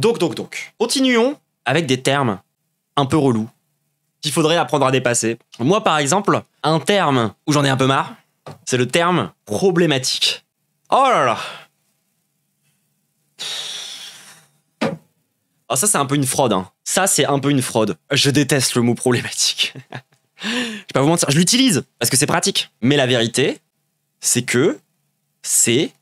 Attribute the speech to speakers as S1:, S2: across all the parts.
S1: Donc. Continuons avec des termes un peu relous qu'il faudrait apprendre à dépasser. Moi, par exemple, un terme où j'en ai un peu marre, c'est le terme problématique. Oh là là. Oh, ça, c'est un peu une fraude. Hein. Ça, c'est un peu une fraude. Je déteste le mot problématique. Je vais pas vous mentir, je l'utilise parce que c'est pratique. Mais la vérité, c'est que c'est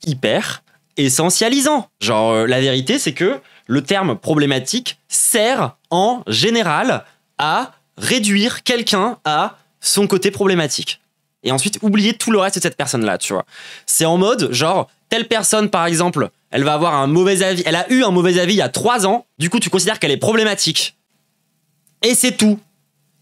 S1: hyper essentialisant. Genre, la vérité, c'est que le terme problématique sert en général à réduire quelqu'un à son côté problématique. Et ensuite, oublier tout le reste de cette personne-là, tu vois. C'est en mode, genre, telle personne, par exemple, elle va avoir un mauvais avis. Elle a eu un mauvais avis il y a 3 ans. Du coup, tu considères qu'elle est problématique. Et c'est tout.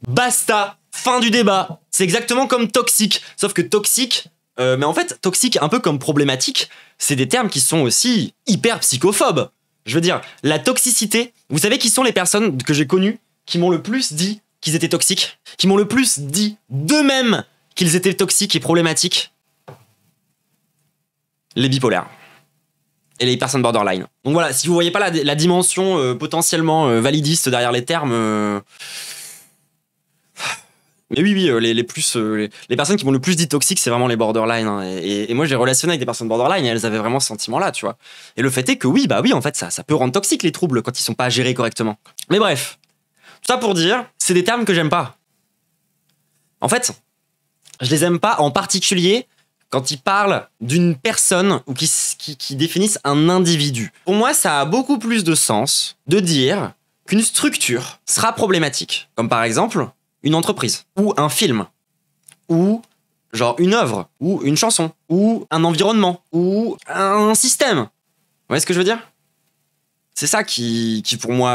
S1: Basta. Fin du débat. C'est exactement comme toxique. Sauf que toxique... mais en fait, toxique, un peu comme problématique, c'est des termes qui sont aussi hyper psychophobes. Je veux dire, la toxicité... Vous savez qui sont les personnes que j'ai connues qui m'ont le plus dit qu'ils étaient toxiques? Qui m'ont le plus dit d'eux-mêmes qu'ils étaient toxiques et problématiques? Les bipolaires. Et les personnes borderline. Donc voilà, si vous voyez pas la dimension potentiellement validiste derrière les termes... Mais oui, les personnes qui m'ont le plus dit toxique, c'est vraiment les borderline. Hein. Et moi, j'ai relationné avec des personnes borderline et elles avaient vraiment ce sentiment-là, tu vois. Et le fait est que oui, en fait, ça peut rendre toxique les troubles quand ils sont pas gérés correctement. Mais bref, tout ça pour dire, c'est des termes que j'aime pas. En fait, je les aime pas en particulier quand ils parlent d'une personne ou qui définissent un individu. Pour moi, ça a beaucoup plus de sens de dire qu'une structure sera problématique. Comme par exemple... une entreprise, ou un film, ou genre une œuvre, ou une chanson, ou un environnement, ou un système. Vous voyez ce que je veux dire? C'est ça qui pour moi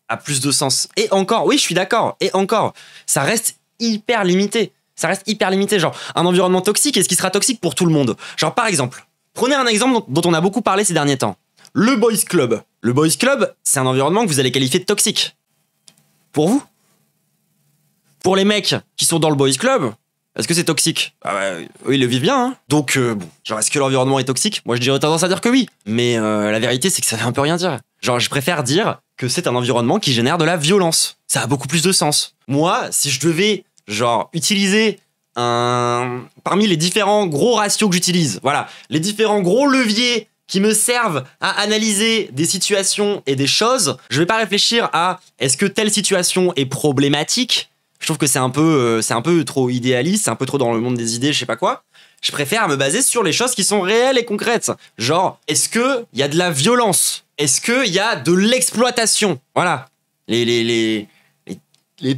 S1: a plus de sens. Et encore, oui, je suis d'accord, et encore, ça reste hyper limité. Ça reste hyper limité, genre un environnement toxique, est-ce qu'il sera toxique pour tout le monde? Genre par exemple, prenez un exemple dont on a beaucoup parlé ces derniers temps. Le Boys Club. Le Boys Club, c'est un environnement que vous allez qualifier de toxique. Pour vous? Pour les mecs qui sont dans le boys club, est-ce que c'est toxique? Ah ouais, oui, ils le vivent bien. Hein. Donc, bon, genre, est-ce que l'environnement est toxique? Moi, je dirais tendance à dire que oui. Mais la vérité, c'est que ça veut un peu rien dire. Genre, je préfère dire que c'est un environnement qui génère de la violence. Ça a beaucoup plus de sens. Moi, si je devais, genre, utiliser parmi les différents gros ratios que j'utilise, voilà, les différents gros leviers qui me servent à analyser des situations et des choses, je vais pas réfléchir à est-ce que telle situation est problématique. Je trouve que c'est un peu trop idéaliste, c'est un peu trop dans le monde des idées, je sais pas quoi. Je préfère me baser sur les choses qui sont réelles et concrètes. Genre, est-ce qu'il y a de la violence? Est-ce qu'il y a de l'exploitation? Voilà. Les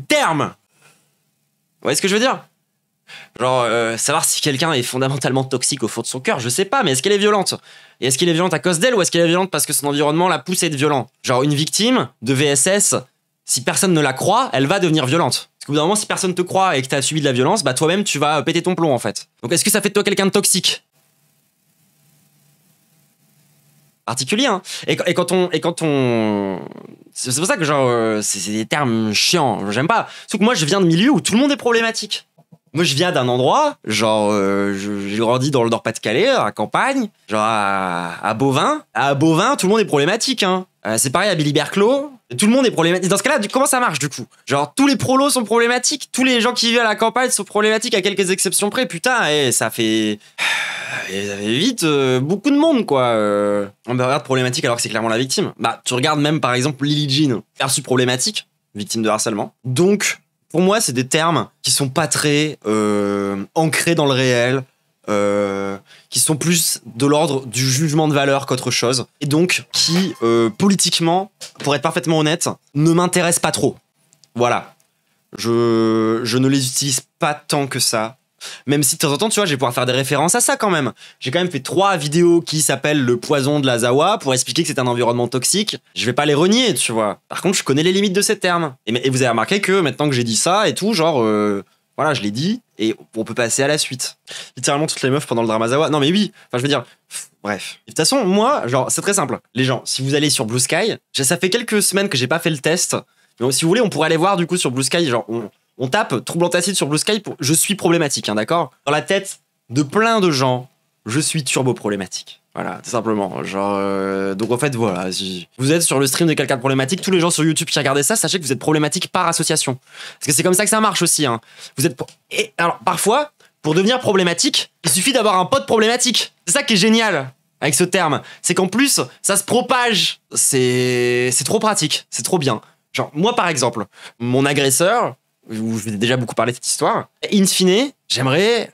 S1: termes. Vous voyez ce que je veux dire? Genre, savoir si quelqu'un est fondamentalement toxique au fond de son cœur, je sais pas, mais est-ce qu'elle est violente? Et est-ce qu'elle est violente à cause d'elle ou est-ce qu'elle est violente parce que son environnement la pousse à être violent? Genre, une victime de VSS, si personne ne la croit, elle va devenir violente. Parce qu'au bout d'un moment, si personne te croit et que t'as subi de la violence, bah toi-même, tu vas péter ton plomb, en fait. Donc est-ce que ça fait de toi quelqu'un de toxique? Particulier, hein. Et quand on... C'est pour ça que, genre, c'est des termes chiants. J'aime pas. Sauf que moi, je viens de milieu où tout le monde est problématique. Moi, je viens d'un endroit, genre, j'ai grandi dans le Nord-Pas-de-Calais, à campagne, genre à Beauvais. À Beauvais, tout le monde est problématique, hein. C'est pareil à Billy-Berclos, tout le monde est problématique. Dans ce cas-là, comment ça marche, du coup? Genre, tous les prolos sont problématiques, tous les gens qui vivent à la campagne sont problématiques à quelques exceptions près. Putain, ça fait vite beaucoup de monde, quoi. On me regarde problématique alors que c'est clairement la victime. Bah, tu regardes même, par exemple, Lily Jean, perçue problématique, victime de harcèlement. Donc... pour moi, c'est des termes qui sont pas très ancrés dans le réel, qui sont plus de l'ordre du jugement de valeur qu'autre chose, et donc qui, politiquement, pour être parfaitement honnête, ne m'intéressent pas trop. Voilà. Je ne les utilise pas tant que ça. Même si de temps en temps, tu vois, je vais pouvoir faire des références à ça quand même. J'ai quand même fait 3 vidéos qui s'appellent Le poison de la Zawa pour expliquer que c'est un environnement toxique. Je vais pas les renier, tu vois. Par contre, je connais les limites de ces termes. Et vous avez remarqué que maintenant que j'ai dit ça et tout, genre, voilà, je l'ai dit et on peut passer à la suite. Littéralement toutes les meufs pendant le drama Zawa. Non mais oui, enfin je veux dire, bref. De toute façon, moi, genre, c'est très simple. Les gens, si vous allez sur Blue Sky, ça fait quelques semaines que j'ai pas fait le test. Mais si vous voulez, on pourrait aller voir du coup sur Blue Sky, genre, on tape trouble antacide sur Blue Sky pour je suis problématique, hein, d'accord? Dans la tête de plein de gens, je suis turbo problématique. Voilà, tout simplement. Genre, donc en fait, voilà. Si vous êtes sur le stream de quelqu'un de problématique, tous les gens sur YouTube qui regardent ça, sachez que vous êtes problématique par association. Parce que c'est comme ça que ça marche aussi. Hein. Vous êtes. Et alors, parfois, pour devenir problématique, il suffit d'avoir un pote problématique. C'est ça qui est génial avec ce terme. C'est qu'en plus, ça se propage. C'est trop pratique. C'est trop bien. Genre, moi, par exemple, mon agresseur, je vous ai déjà beaucoup parlé de cette histoire, in fine, j'aimerais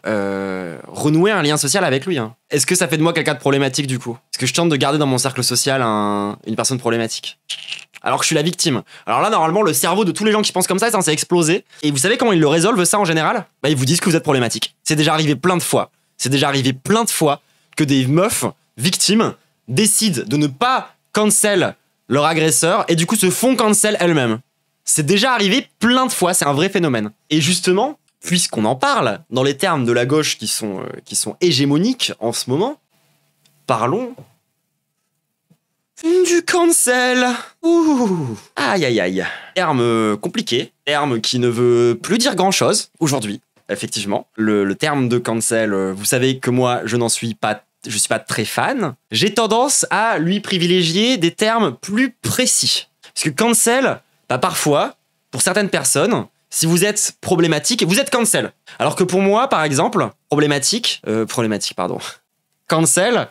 S1: renouer un lien social avec lui. Hein. Est-ce que ça fait de moi quelqu'un de problématique du coup? Est-ce que je tente de garder dans mon cercle social une personne problématique? Alors que je suis la victime. Alors là, normalement, le cerveau de tous les gens qui pensent comme ça est censé exploser. Et vous savez comment ils le résolvent ça en général? Bah, ils vous disent que vous êtes problématique. C'est déjà arrivé plein de fois. C'est déjà arrivé plein de fois que des meufs victimes décident de ne pas cancel leur agresseur et du coup se font cancel elles-mêmes. C'est déjà arrivé plein de fois, c'est un vrai phénomène. Et justement, puisqu'on en parle, dans les termes de la gauche qui sont hégémoniques en ce moment, parlons du cancel. Ouh. Aïe aïe aïe. Terme compliqué, terme qui ne veut plus dire grand-chose aujourd'hui, effectivement. Le terme de cancel, vous savez que moi, je suis pas très fan. J'ai tendance à lui privilégier des termes plus précis. Parce que cancel, bah parfois, pour certaines personnes, si vous êtes problématique, vous êtes cancel. Alors que pour moi, par exemple, problématique, cancel,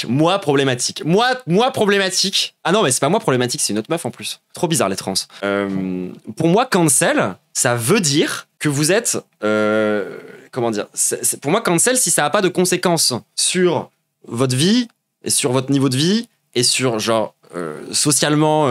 S1: moi problématique. Moi problématique. Ah non, mais c'est pas moi problématique, c'est une autre meuf en plus. Trop bizarre les trans. Pour moi, cancel, ça veut dire que vous êtes... comment dire, pour moi, cancel, si ça n'a pas de conséquences sur votre vie et sur votre niveau de vie et sur genre socialement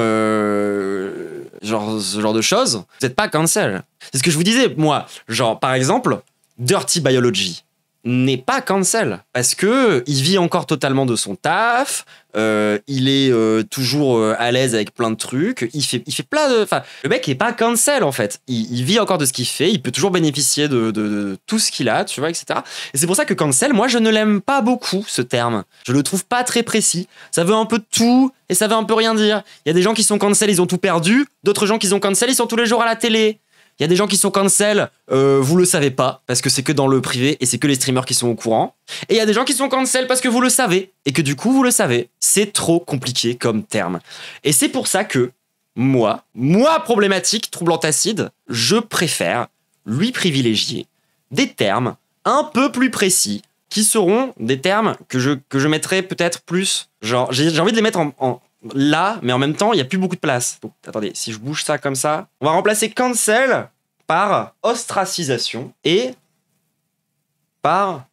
S1: genre ce genre de choses, vous n'êtes pas cancel. C'est ce que je vous disais, moi. Genre, par exemple, Dirty Biology n'est pas cancel parce que il vit encore totalement de son taf, il est toujours à l'aise avec plein de trucs, il fait plein de... Enfin, le mec est pas cancel en fait, il vit encore de ce qu'il fait, il peut toujours bénéficier de tout ce qu'il a, tu vois, etc. Et c'est pour ça que cancel, moi je ne l'aime pas beaucoup ce terme, je le trouve pas très précis, ça veut un peu tout et ça veut un peu rien dire. Il y a des gens qui sont cancel, ils ont tout perdu, d'autres gens qui sont cancel, ils sont tous les jours à la télé. Il y a des gens qui sont cancel, vous le savez pas, parce que c'est que dans le privé et c'est que les streamers qui sont au courant. Et il y a des gens qui sont cancel parce que vous le savez, et que du coup vous le savez. C'est trop compliqué comme terme. Et c'est pour ça que moi problématique, troublant acide, je préfère lui privilégier des termes un peu plus précis, qui seront des termes que je mettrai peut-être plus, genre, j'ai envie de les mettre en là, mais en même temps, il n'y a plus beaucoup de place. Donc, attendez, si je bouge ça comme ça, on va remplacer cancel par ostracisation et par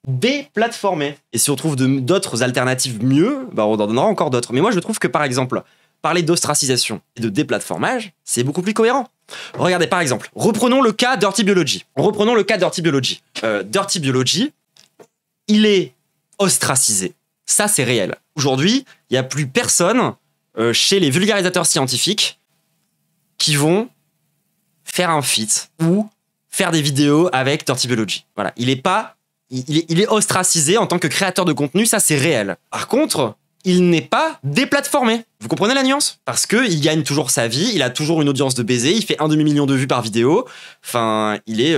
S1: déplatformer. Et si on trouve d'autres alternatives mieux, bah on en donnera encore d'autres. Mais moi, je trouve que, par exemple, parler d'ostracisation et de déplatformage, c'est beaucoup plus cohérent. Regardez, par exemple, reprenons le cas Dirty Biology. Dirty Biology, il est ostracisé. Ça, c'est réel. Aujourd'hui, il n'y a plus personne chez les vulgarisateurs scientifiques qui vont faire un feat ou faire des vidéos avec Dirty Biology. Voilà, il est ostracisé en tant que créateur de contenu, ça c'est réel. Par contre, il n'est pas déplatformé. Vous comprenez la nuance? Parce qu'il gagne toujours sa vie, il a toujours une audience de baiser, il fait 1,5 million de vues par vidéo. Enfin, il est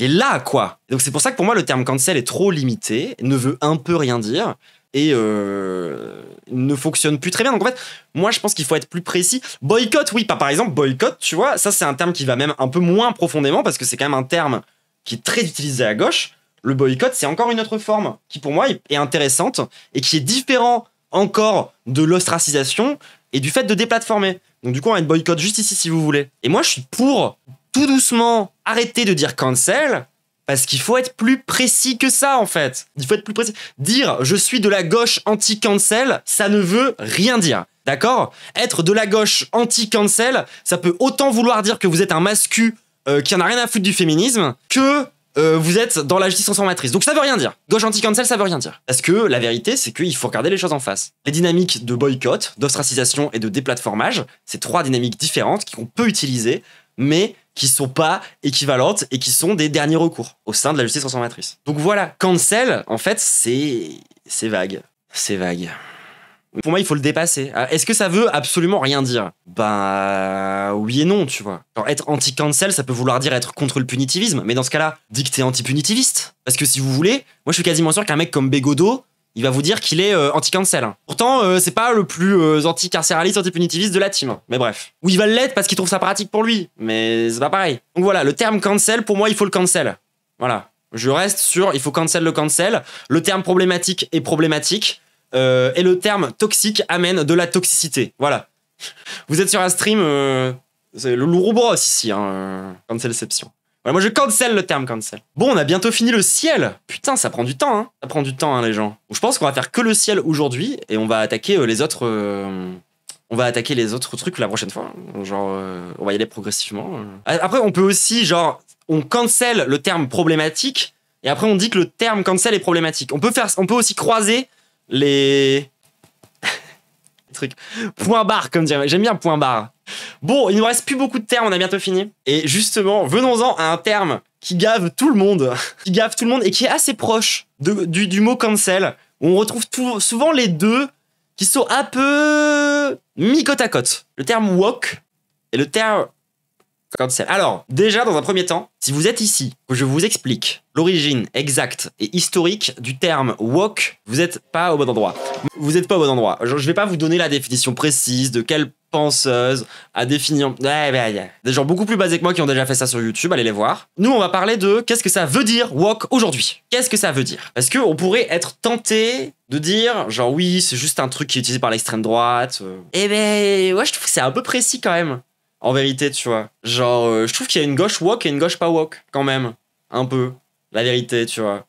S1: là, quoi. Donc c'est pour ça que pour moi, le terme cancel est trop limité, ne veut un peu rien dire et ne fonctionne plus très bien. Donc en fait, moi, je pense qu'il faut être plus précis. Boycott, oui, pas par exemple, boycott, tu vois, ça c'est un terme qui va même un peu moins profondément parce que c'est quand même un terme qui est très utilisé à gauche. Le boycott, c'est encore une autre forme qui, pour moi, est intéressante et qui est différent encore de l'ostracisation et du fait de déplatformer. Donc du coup, on va être boycott juste ici si vous voulez. Et moi, je suis pour tout doucement arrêter de dire cancel parce qu'il faut être plus précis que ça, en fait. Il faut être plus précis. Dire « je suis de la gauche anti-cancel », ça ne veut rien dire. D'accord? Être de la gauche anti-cancel, ça peut autant vouloir dire que vous êtes un mascu qui en a rien à foutre du féminisme que... vous êtes dans la justice transformatrice. Donc ça veut rien dire. Gauche anti-cancel, ça veut rien dire. Parce que la vérité, c'est qu'il faut regarder les choses en face. Les dynamiques de boycott, d'ostracisation et de déplatformage, c'est 3 dynamiques différentes qu'on peut utiliser, mais qui sont pas équivalentes et qui sont des derniers recours au sein de la justice transformatrice. Donc voilà, cancel, en fait, c'est vague. C'est vague. Pour moi, il faut le dépasser. Est-ce que ça veut absolument rien dire? Bah oui et non, tu vois. Genre, être anti-cancel, ça peut vouloir dire être contre le punitivisme, mais dans ce cas-là, dis que t'es anti-punitiviste. Parce que si vous voulez, moi je suis quasiment sûr qu'un mec comme Bégodeau, il va vous dire qu'il est anti-cancel. Pourtant, c'est pas le plus anti-carcéraliste, anti-punitiviste de la team. Mais bref. Ou il va l'être parce qu'il trouve ça pratique pour lui, mais c'est pas pareil. Donc voilà, le terme cancel, pour moi, il faut le cancel. Voilà. Je reste sur, il faut cancel le cancel. Le terme problématique est problématique. Et le terme toxique amène de la toxicité. Voilà. Vous êtes sur un stream, c'est le loup bros ici, hein, cancelception. Voilà, moi je cancel le terme cancel. Bon, on a bientôt fini le ciel. Putain, ça prend du temps, hein. Ça prend du temps, hein, les gens. Donc, je pense qu'on va faire que le ciel aujourd'hui et on va attaquer les autres. On va attaquer les autres trucs la prochaine fois. Genre, on va y aller progressivement. Après, on peut aussi, genre, on cancel le terme problématique et après on dit que le terme cancel est problématique. On peut aussi croiser les trucs. Point barre, comme dirait. J'aime bien point barre. Bon, il nous reste plus beaucoup de termes, on a bientôt fini. Et justement, venons-en à un terme qui gave tout le monde. Qui gave tout le monde et qui est assez proche du mot cancel. Où on retrouve souvent les deux qui sont un peu mis côte à côte. Le terme woke et le terme cancel. Alors, déjà, dans un premier temps, si vous êtes ici, que je vous explique l'origine exacte et historique du terme woke, vous n'êtes pas au bon endroit. Vous n'êtes pas au bon endroit. Je vais pas vous donner la définition précise de quelle penseuse à définir. Des gens beaucoup plus basés que moi qui ont déjà fait ça sur YouTube, allez les voir. Nous, on va parler de qu'est-ce que ça veut dire woke aujourd'hui. Qu'est-ce que ça veut dire? Parce qu'on pourrait être tenté de dire, genre oui, c'est juste un truc qui est utilisé par l'extrême droite. Eh ben, ouais, je trouve que c'est un peu précis quand même. En vérité, tu vois. Genre, je trouve qu'il y a une gauche woke et une gauche pas woke, quand même. Un peu. La vérité, tu vois.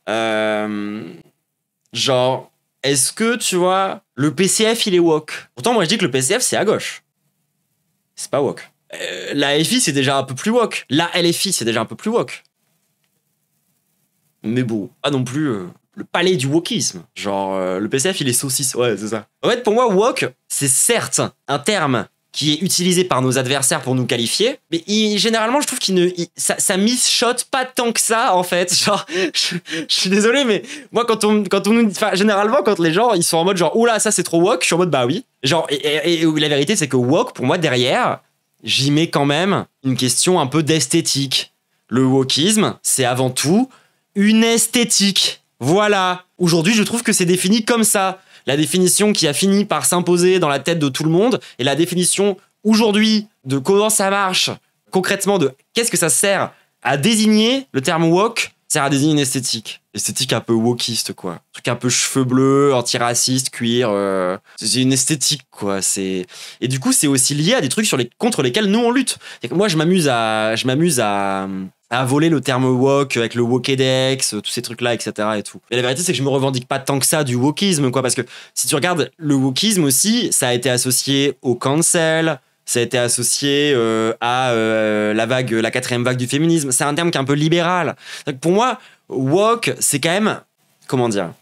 S1: Genre, est-ce que, tu vois, le PCF, il est woke? Pourtant, moi, je dis que le PCF, c'est à gauche. C'est pas woke. La FI, c'est déjà un peu plus woke. La LFI, c'est déjà un peu plus woke. Mais bon, pas non plus le palais du wokisme. Genre, le PCF, il est saucisse. Ouais, c'est ça. En fait, pour moi, woke, c'est certes un terme qui est utilisé par nos adversaires pour nous qualifier, mais généralement, je trouve ça miss-shot pas tant que ça, en fait. Genre, je suis désolé, mais moi, quand on nous dit, enfin, généralement, quand les gens, ils sont en mode genre, oula, ça c'est trop woke, je suis en mode, bah oui. Genre, et la vérité, c'est que woke, pour moi, derrière, j'y mets quand même une question un peu d'esthétique. Le wokisme, c'est avant tout une esthétique. Voilà. Aujourd'hui, je trouve que c'est défini comme ça. La définition qui a fini par s'imposer dans la tête de tout le monde et la définition aujourd'hui de comment ça marche concrètement, de qu'est-ce que ça sert à désigner, le terme woke sert à désigner une esthétique. Esthétique un peu wokiste, quoi. Un truc un peu cheveux bleus, antiraciste, cuir. C'est une esthétique, quoi. Et du coup, c'est aussi lié à des trucs contre lesquels nous on lutte. Moi, je m'amuse à voler le terme woke avec le wokedex, tous ces trucs-là, etc. et tout. Et la vérité, c'est que je me revendique pas tant que ça du wokisme, quoi, parce que si tu regardes le wokisme aussi, ça a été associé au cancel, ça a été associé à la quatrième vague du féminisme. C'est un terme qui est un peu libéral. Donc pour moi, woke, c'est quand même, comment dire,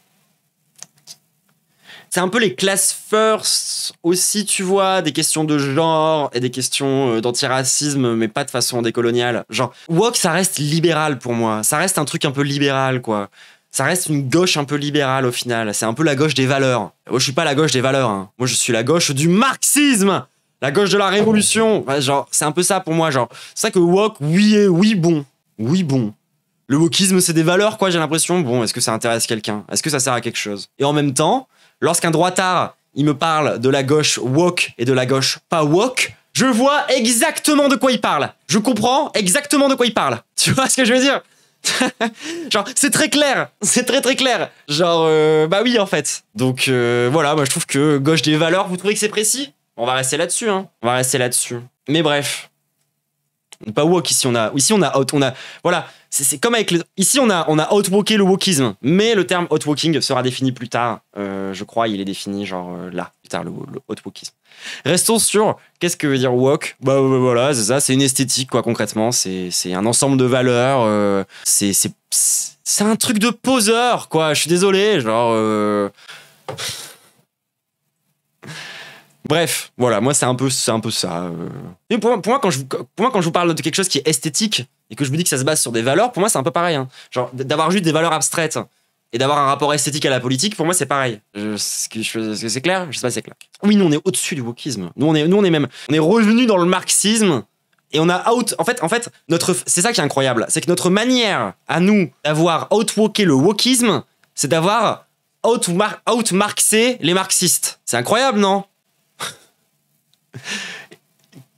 S1: c'est un peu les class first aussi, tu vois, des questions de genre et des questions d'antiracisme, mais pas de façon décoloniale. Genre, woke, ça reste libéral pour moi. Ça reste un truc un peu libéral, quoi. Ça reste une gauche un peu libérale au final. C'est un peu la gauche des valeurs. Moi, je suis pas la gauche des valeurs. Hein. Moi, je suis la gauche du marxisme. La gauche de la révolution. Ouais, genre, c'est un peu ça pour moi. Genre, c'est ça que woke, oui, bon. Oui, bon. Le wokisme, c'est des valeurs, quoi, j'ai l'impression. Bon, est-ce que ça intéresse quelqu'un? Est-ce que ça sert à quelque chose? Et en même temps, lorsqu'un droitard, il me parle de la gauche woke et de la gauche pas woke, je vois exactement de quoi il parle. Je comprends exactement de quoi il parle. Tu vois ce que je veux dire? Genre, c'est très clair. C'est très très clair. Genre, bah oui, en fait. Donc, voilà, moi je trouve que gauche des valeurs, vous trouvez que c'est précis? On va rester là-dessus, hein. On va rester là-dessus. Mais bref. Pas woke, ici on a out, voilà, c'est comme avec ici on a outwalké le wokisme, mais le terme outwalking sera défini plus tard, je crois, il est défini genre là, plus tard, le outwalkisme. Restons sur qu'est-ce que veut dire woke. Bah voilà, c'est ça, c'est une esthétique, quoi, concrètement, c'est un ensemble de valeurs, c'est un truc de poseur, quoi, je suis désolé, genre bref, voilà, moi c'est un peu ça. Et pour moi, quand je vous parle de quelque chose qui est esthétique et que je me dis que ça se base sur des valeurs, pour moi c'est un peu pareil. Hein. Genre d'avoir juste des valeurs abstraites et d'avoir un rapport esthétique à la politique, pour moi, c'est pareil. Est-ce que c'est clair? Je sais pas si c'est clair. Oui, nous, on est au-dessus du wokisme. Nous, on est revenu dans le marxisme et on a en fait, c'est ça qui est incroyable. C'est que notre manière à nous d'avoir outwoké le wokisme, c'est d'avoir outmarxé les marxistes. C'est incroyable, non?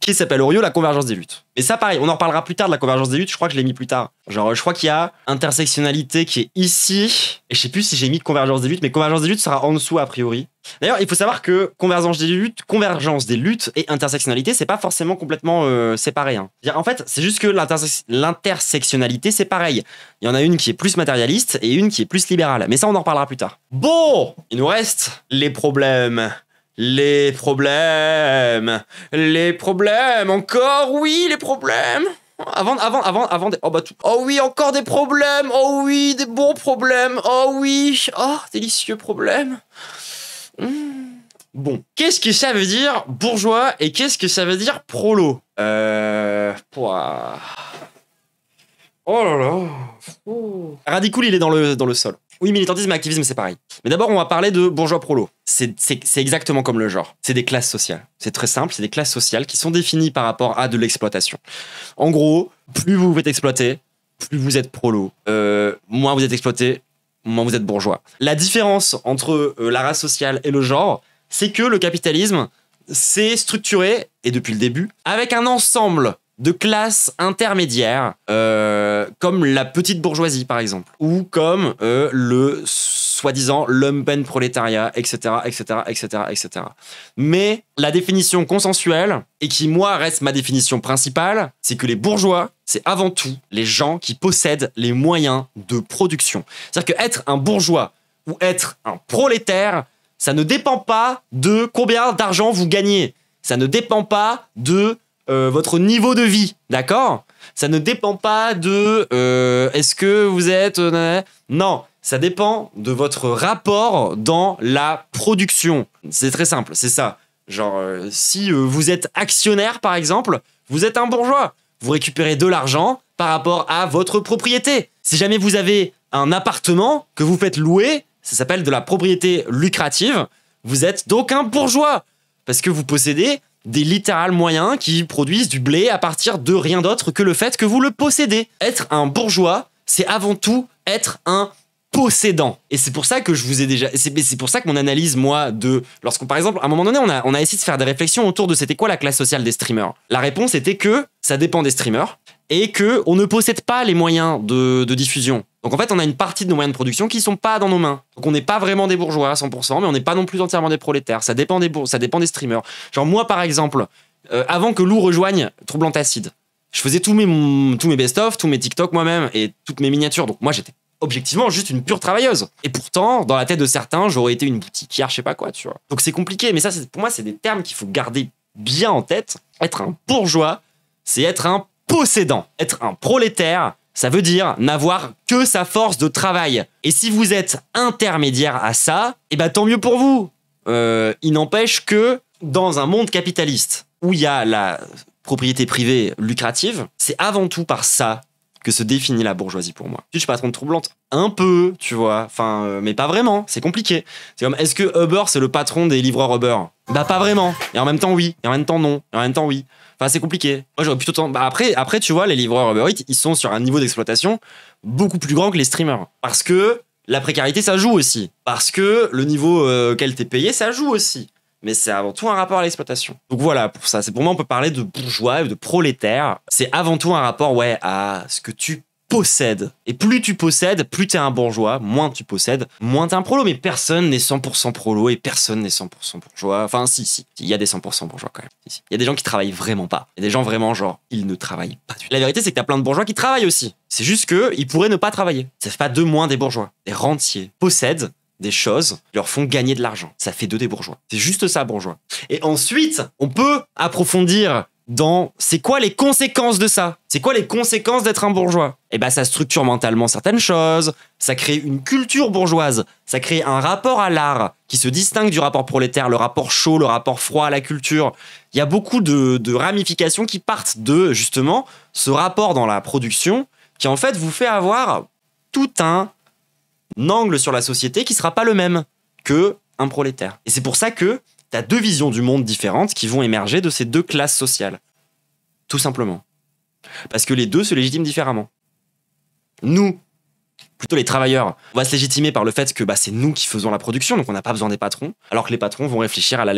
S1: Qui s'appelle Orio, la convergence des luttes. Et ça, pareil, on en reparlera plus tard de la convergence des luttes. Je crois que je l'ai mis plus tard. Genre, je crois qu'il y a intersectionnalité qui est ici. Et je sais plus si j'ai mis convergence des luttes, mais convergence des luttes sera en dessous a priori. D'ailleurs, il faut savoir que convergence des luttes et intersectionnalité, c'est pas forcément complètement séparé. Hein. En fait, c'est juste que l'intersectionnalité, c'est pareil. Il y en a une qui est plus matérialiste et une qui est plus libérale. Mais ça, on en reparlera plus tard. Bon, il nous reste les problèmes. Les problèmes, encore, oui, les problèmes. Oh oui, encore des problèmes. Oh oui, des bons problèmes. Oh oui, oh, délicieux problèmes. Bon, qu'est-ce que ça veut dire bourgeois et qu'est-ce que ça veut dire prolo? Oh là là. Radicool, il est dans le sol. Oui, militantisme et activisme, c'est pareil. Mais d'abord, on va parler de bourgeois prolo. C'est exactement comme le genre. C'est des classes sociales. C'est très simple, c'est des classes sociales qui sont définies par rapport à de l'exploitation. En gros, plus vous êtes exploité, plus vous êtes prolo. Moins vous êtes exploité, moins vous êtes bourgeois. La différence entre la race sociale et le genre, c'est que le capitalisme, c'est structuré, et depuis le début, avec un ensemble de classes intermédiaires, comme la petite bourgeoisie, par exemple, ou comme le soi-disant lumpenprolétariat, etc., etc., etc., etc. Mais la définition consensuelle, et qui, moi, reste ma définition principale, c'est que les bourgeois, c'est avant tout les gens qui possèdent les moyens de production. C'est-à-dire qu'être un bourgeois ou être un prolétaire, ça ne dépend pas de combien d'argent vous gagnez. Ça ne dépend pas de votre niveau de vie, d'accord? Ça ne dépend pas de est-ce que vous êtes... non, ça dépend de votre rapport dans la production. C'est très simple, c'est ça. Genre, si vous êtes actionnaire, par exemple, vous êtes un bourgeois. Vous récupérez de l'argent par rapport à votre propriété. Si jamais vous avez un appartement que vous faites louer, ça s'appelle de la propriété lucrative, vous êtes donc un bourgeois. Parce que vous possédez des littéral moyens qui produisent du blé à partir de rien d'autre que le fait que vous le possédez. Être un bourgeois, c'est avant tout être un possédant. Et c'est pour ça que je vous ai déjà... C'est pour ça que mon analyse, moi, lorsqu'on, par exemple, à un moment donné, on a essayé de faire des réflexions autour de c'était quoi la classe sociale des streamers. La réponse était que ça dépend des streamers et que on ne possède pas les moyens de diffusion. Donc en fait, on a une partie de nos moyens de production qui sont pas dans nos mains. Donc on n'est pas vraiment des bourgeois à 100%, mais on n'est pas non plus entièrement des prolétaires. Ça dépend des streamers. Genre moi, par exemple, avant que Lou rejoigne Troublante Acide, je faisais tous mes best-of, tous mes TikTok moi-même et toutes mes miniatures. Donc moi, j'étais objectivement juste une pure travailleuse. Et pourtant, dans la tête de certains, j'aurais été une boutiquière, je sais pas quoi, tu vois. Donc c'est compliqué, mais ça, pour moi, c'est des termes qu'il faut garder bien en tête. Être un bourgeois, c'est être un possédant. Être un prolétaire, ça veut dire n'avoir que sa force de travail. Et si vous êtes intermédiaire à ça, eh ben tant mieux pour vous. Il n'empêche que dans un monde capitaliste où il y a la propriété privée lucrative, c'est avant tout par ça que se définit la bourgeoisie pour moi. Je suis patron de Troublante. Un peu, tu vois. Enfin, mais pas vraiment. C'est compliqué. C'est comme, est-ce que Uber, c'est le patron des livreurs Uber? Bah, pas vraiment. Et en même temps, oui. Et en même temps, non. Et en même temps, oui. Enfin, c'est compliqué. Moi, j'aurais plutôt tendance... Bah, après, tu vois, les livreurs Uber Eats, ils sont sur un niveau d'exploitation beaucoup plus grand que les streamers. Parce que la précarité, ça joue aussi. Parce que le niveau auquel t'es payé, ça joue aussi. Mais c'est avant tout un rapport à l'exploitation. Donc voilà, pour ça, c'est pour moi, on peut parler de bourgeois, de prolétaire. C'est avant tout un rapport, ouais, à ce que tu possèdes. Et plus tu possèdes, plus t'es un bourgeois. Moins tu possèdes, moins t'es un prolo. Mais personne n'est 100% prolo et personne n'est 100% bourgeois. Enfin, si. Il y a des 100% bourgeois quand même. Si. Il y a des gens qui travaillent vraiment pas. Il y a des gens vraiment, genre, ils ne travaillent pas du tout. La vérité, c'est que t'as plein de bourgeois qui travaillent aussi. C'est juste qu'ils pourraient ne pas travailler. Ça fait pas d'eux moins des bourgeois. Des rentiers possèdent des choses qui leur font gagner de l'argent. Ça fait d'eux des bourgeois. C'est juste ça, bourgeois. Et ensuite, on peut approfondir dans c'est quoi les conséquences de ça? C'est quoi les conséquences d'être un bourgeois? Eh ben, ça structure mentalement certaines choses, ça crée une culture bourgeoise, ça crée un rapport à l'art qui se distingue du rapport prolétaire, le rapport chaud, le rapport froid à la culture. Il y a beaucoup de ramifications qui partent de, justement, ce rapport dans la production qui, en fait, vous fait avoir tout un angle sur la société qui sera pas le même que un prolétaire. Et c'est pour ça que t'as deux visions du monde différentes qui vont émerger de ces deux classes sociales. Tout simplement. Parce que les deux se légitiment différemment. Nous, plutôt les travailleurs, on va se légitimer par le fait que c'est nous qui faisons la production, donc on n'a pas besoin des patrons, alors que les patrons vont réfléchir à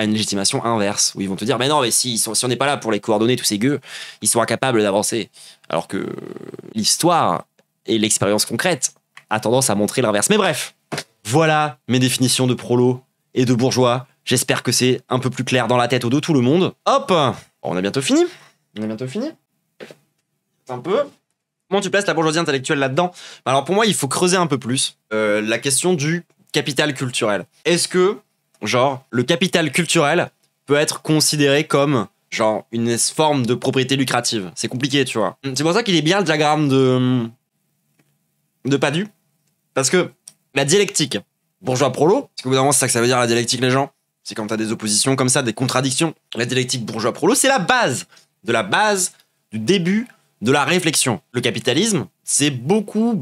S1: une légitimation inverse, où ils vont te dire, mais non, mais si on n'est pas là pour les coordonner, tous ces gueux, ils sont incapables d'avancer. Alors que l'histoire et l'expérience concrète a tendance à montrer l'inverse. Mais bref, voilà mes définitions de prolo et de bourgeois. J'espère que c'est un peu plus clair dans la tête de tout le monde. Hop, on a bientôt fini. Un peu. Comment tu places la bourgeoisie intellectuelle là-dedans? Alors pour moi, il faut creuser un peu plus la question du capital culturel. Est-ce que, genre, le capital culturel peut être considéré comme, genre, une forme de propriété lucrative? C'est compliqué, tu vois. C'est pour ça qu'il est bien le diagramme de Padu. Parce que la dialectique bourgeois-prolo, parce que évidemment c'est ça que ça veut dire la dialectique, les gens, c'est quand t'as des oppositions comme ça, des contradictions. La dialectique bourgeois-prolo, c'est la base du début de la réflexion. Le capitalisme, c'est beaucoup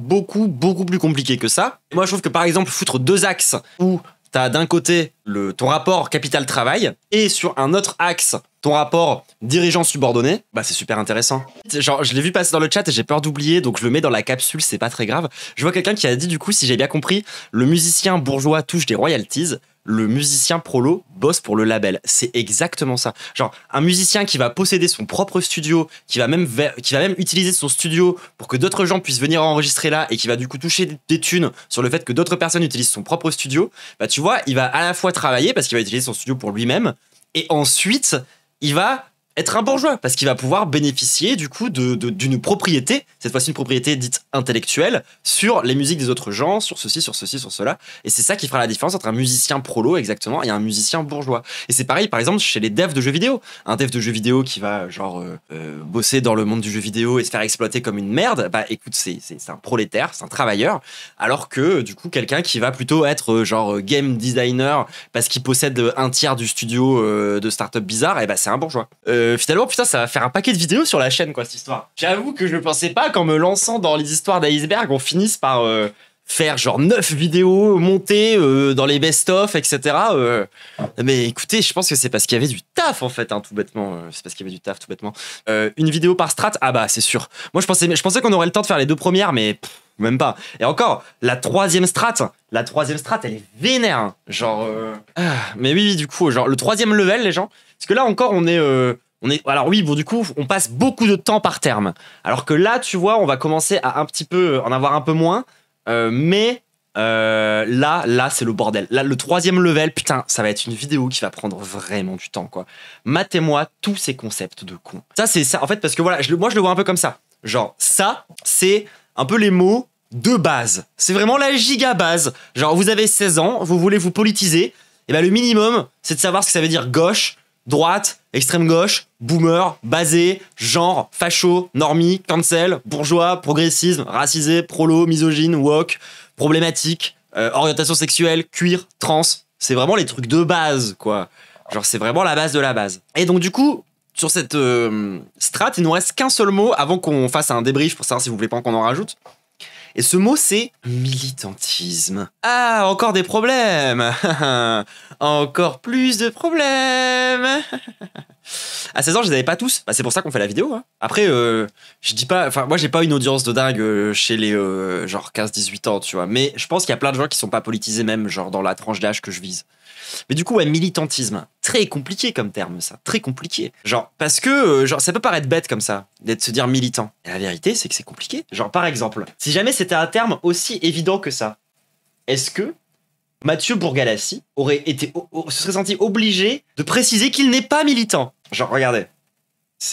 S1: plus compliqué que ça. Et moi, je trouve que par exemple, foutre deux axes où t'as d'un côté ton rapport capital-travail et sur un autre axe, ton rapport dirigeant-subordonné, c'est super intéressant. Genre, je l'ai vu passer dans le chat et j'ai peur d'oublier, donc je le mets dans la capsule, c'est pas très grave. Je vois quelqu'un qui a dit, du coup, si j'ai bien compris, le musicien bourgeois touche des royalties, le musicien prolo bosse pour le label. C'est exactement ça. Genre, un musicien qui va posséder son propre studio, qui va même utiliser son studio pour que d'autres gens puissent venir enregistrer là et qui va du coup toucher des thunes sur le fait que d'autres personnes utilisent son propre studio, tu vois, il va à la fois travailler parce qu'il va utiliser son studio pour lui-même et ensuite, il va être un bourgeois parce qu'il va pouvoir bénéficier du coup d'une propriété, cette fois-ci une propriété dite intellectuelle, sur les musiques des autres gens, sur ceci, sur cela. Et c'est ça qui fera la différence entre un musicien prolo exactement et un musicien bourgeois. Et c'est pareil par exemple chez les devs de jeux vidéo. Un dev de jeux vidéo qui va bosser dans le monde du jeu vidéo et se faire exploiter comme une merde, écoute, c'est un prolétaire, c'est un travailleur, alors que du coup quelqu'un qui va plutôt être game designer parce qu'il possède un tiers du studio de start-up bizarre, c'est un bourgeois. Finalement, putain, ça va faire un paquet de vidéos sur la chaîne, quoi, cette histoire. J'avoue que je ne pensais pas qu'en me lançant dans les histoires d'iceberg, on finisse par faire genre 9 vidéos montées dans les best-of, etc. Mais écoutez, je pense que c'est parce qu'il y avait du taf, en fait, tout bêtement. C'est parce qu'il y avait du taf, tout bêtement. Une vidéo par strat, c'est sûr. Moi, je pensais qu'on aurait le temps de faire les deux premières, mais même pas. Et encore, la troisième strat, elle est vénère. Hein. Genre... Mais oui, du coup, genre, le troisième level, les gens... Parce que là, encore, alors oui, bon, du coup, on passe beaucoup de temps par terme. Alors que là, tu vois, on va commencer à un petit peu en avoir un peu moins. Mais là, c'est le bordel. Là, le troisième level, putain, ça va être une vidéo qui va prendre vraiment du temps, quoi. Matez-moi tous ces concepts de con. Ça, c'est ça. En fait, parce que voilà, moi, je le vois un peu comme ça. Genre, ça, c'est un peu les mots de base. C'est vraiment la giga base. Genre, vous avez 16 ans, vous voulez vous politiser. Et le minimum, c'est de savoir ce que ça veut dire gauche, droite, extrême gauche, boomer, basé, genre, facho, normie, cancel, bourgeois, progressisme, racisé, prolo, misogyne, woke, problématique, orientation sexuelle, cuir, trans. C'est vraiment les trucs de base, quoi. Genre, c'est vraiment la base de la base. Et donc, du coup, sur cette strat, il nous reste qu'un seul mot avant qu'on fasse un débrief pour savoir si vous voulez pas qu'on en rajoute. Et ce mot, c'est militantisme. Ah, encore des problèmes. Encore plus de problèmes. À 16 ans, je les avais pas tous. C'est pour ça qu'on fait la vidéo. Hein. Après, je dis pas... Enfin, moi, j'ai pas une audience de dingue chez les genre 15-18 ans, tu vois. Mais je pense qu'il y a plein de gens qui sont pas politisés même, genre dans la tranche d'âge que je vise. Mais du coup, militantisme, très compliqué comme terme, ça, très compliqué. Genre, parce que, ça peut paraître bête comme ça, d'être se dire militant. Et la vérité, c'est que c'est compliqué. Genre, par exemple, si jamais c'était un terme aussi évident que ça, est-ce que Mathieu Bourgalassi se serait senti obligé de préciser qu'il n'est pas militant? Genre, regardez.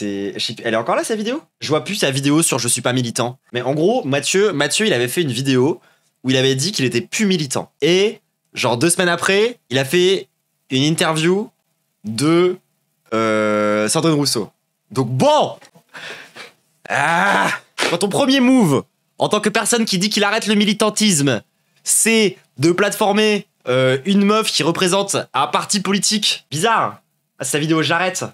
S1: Elle est encore là, sa vidéo? Je vois plus sa vidéo sur Je suis pas militant. Mais en gros, Mathieu, il avait fait une vidéo où il avait dit qu'il était plus militant. Et... genre 2 semaines après, il a fait une interview de Sandrine Rousseau. Donc bon, quand ton premier move, en tant que personne qui dit qu'il arrête le militantisme, c'est de platformer une meuf qui représente un parti politique bizarre, sa vidéo j'arrête.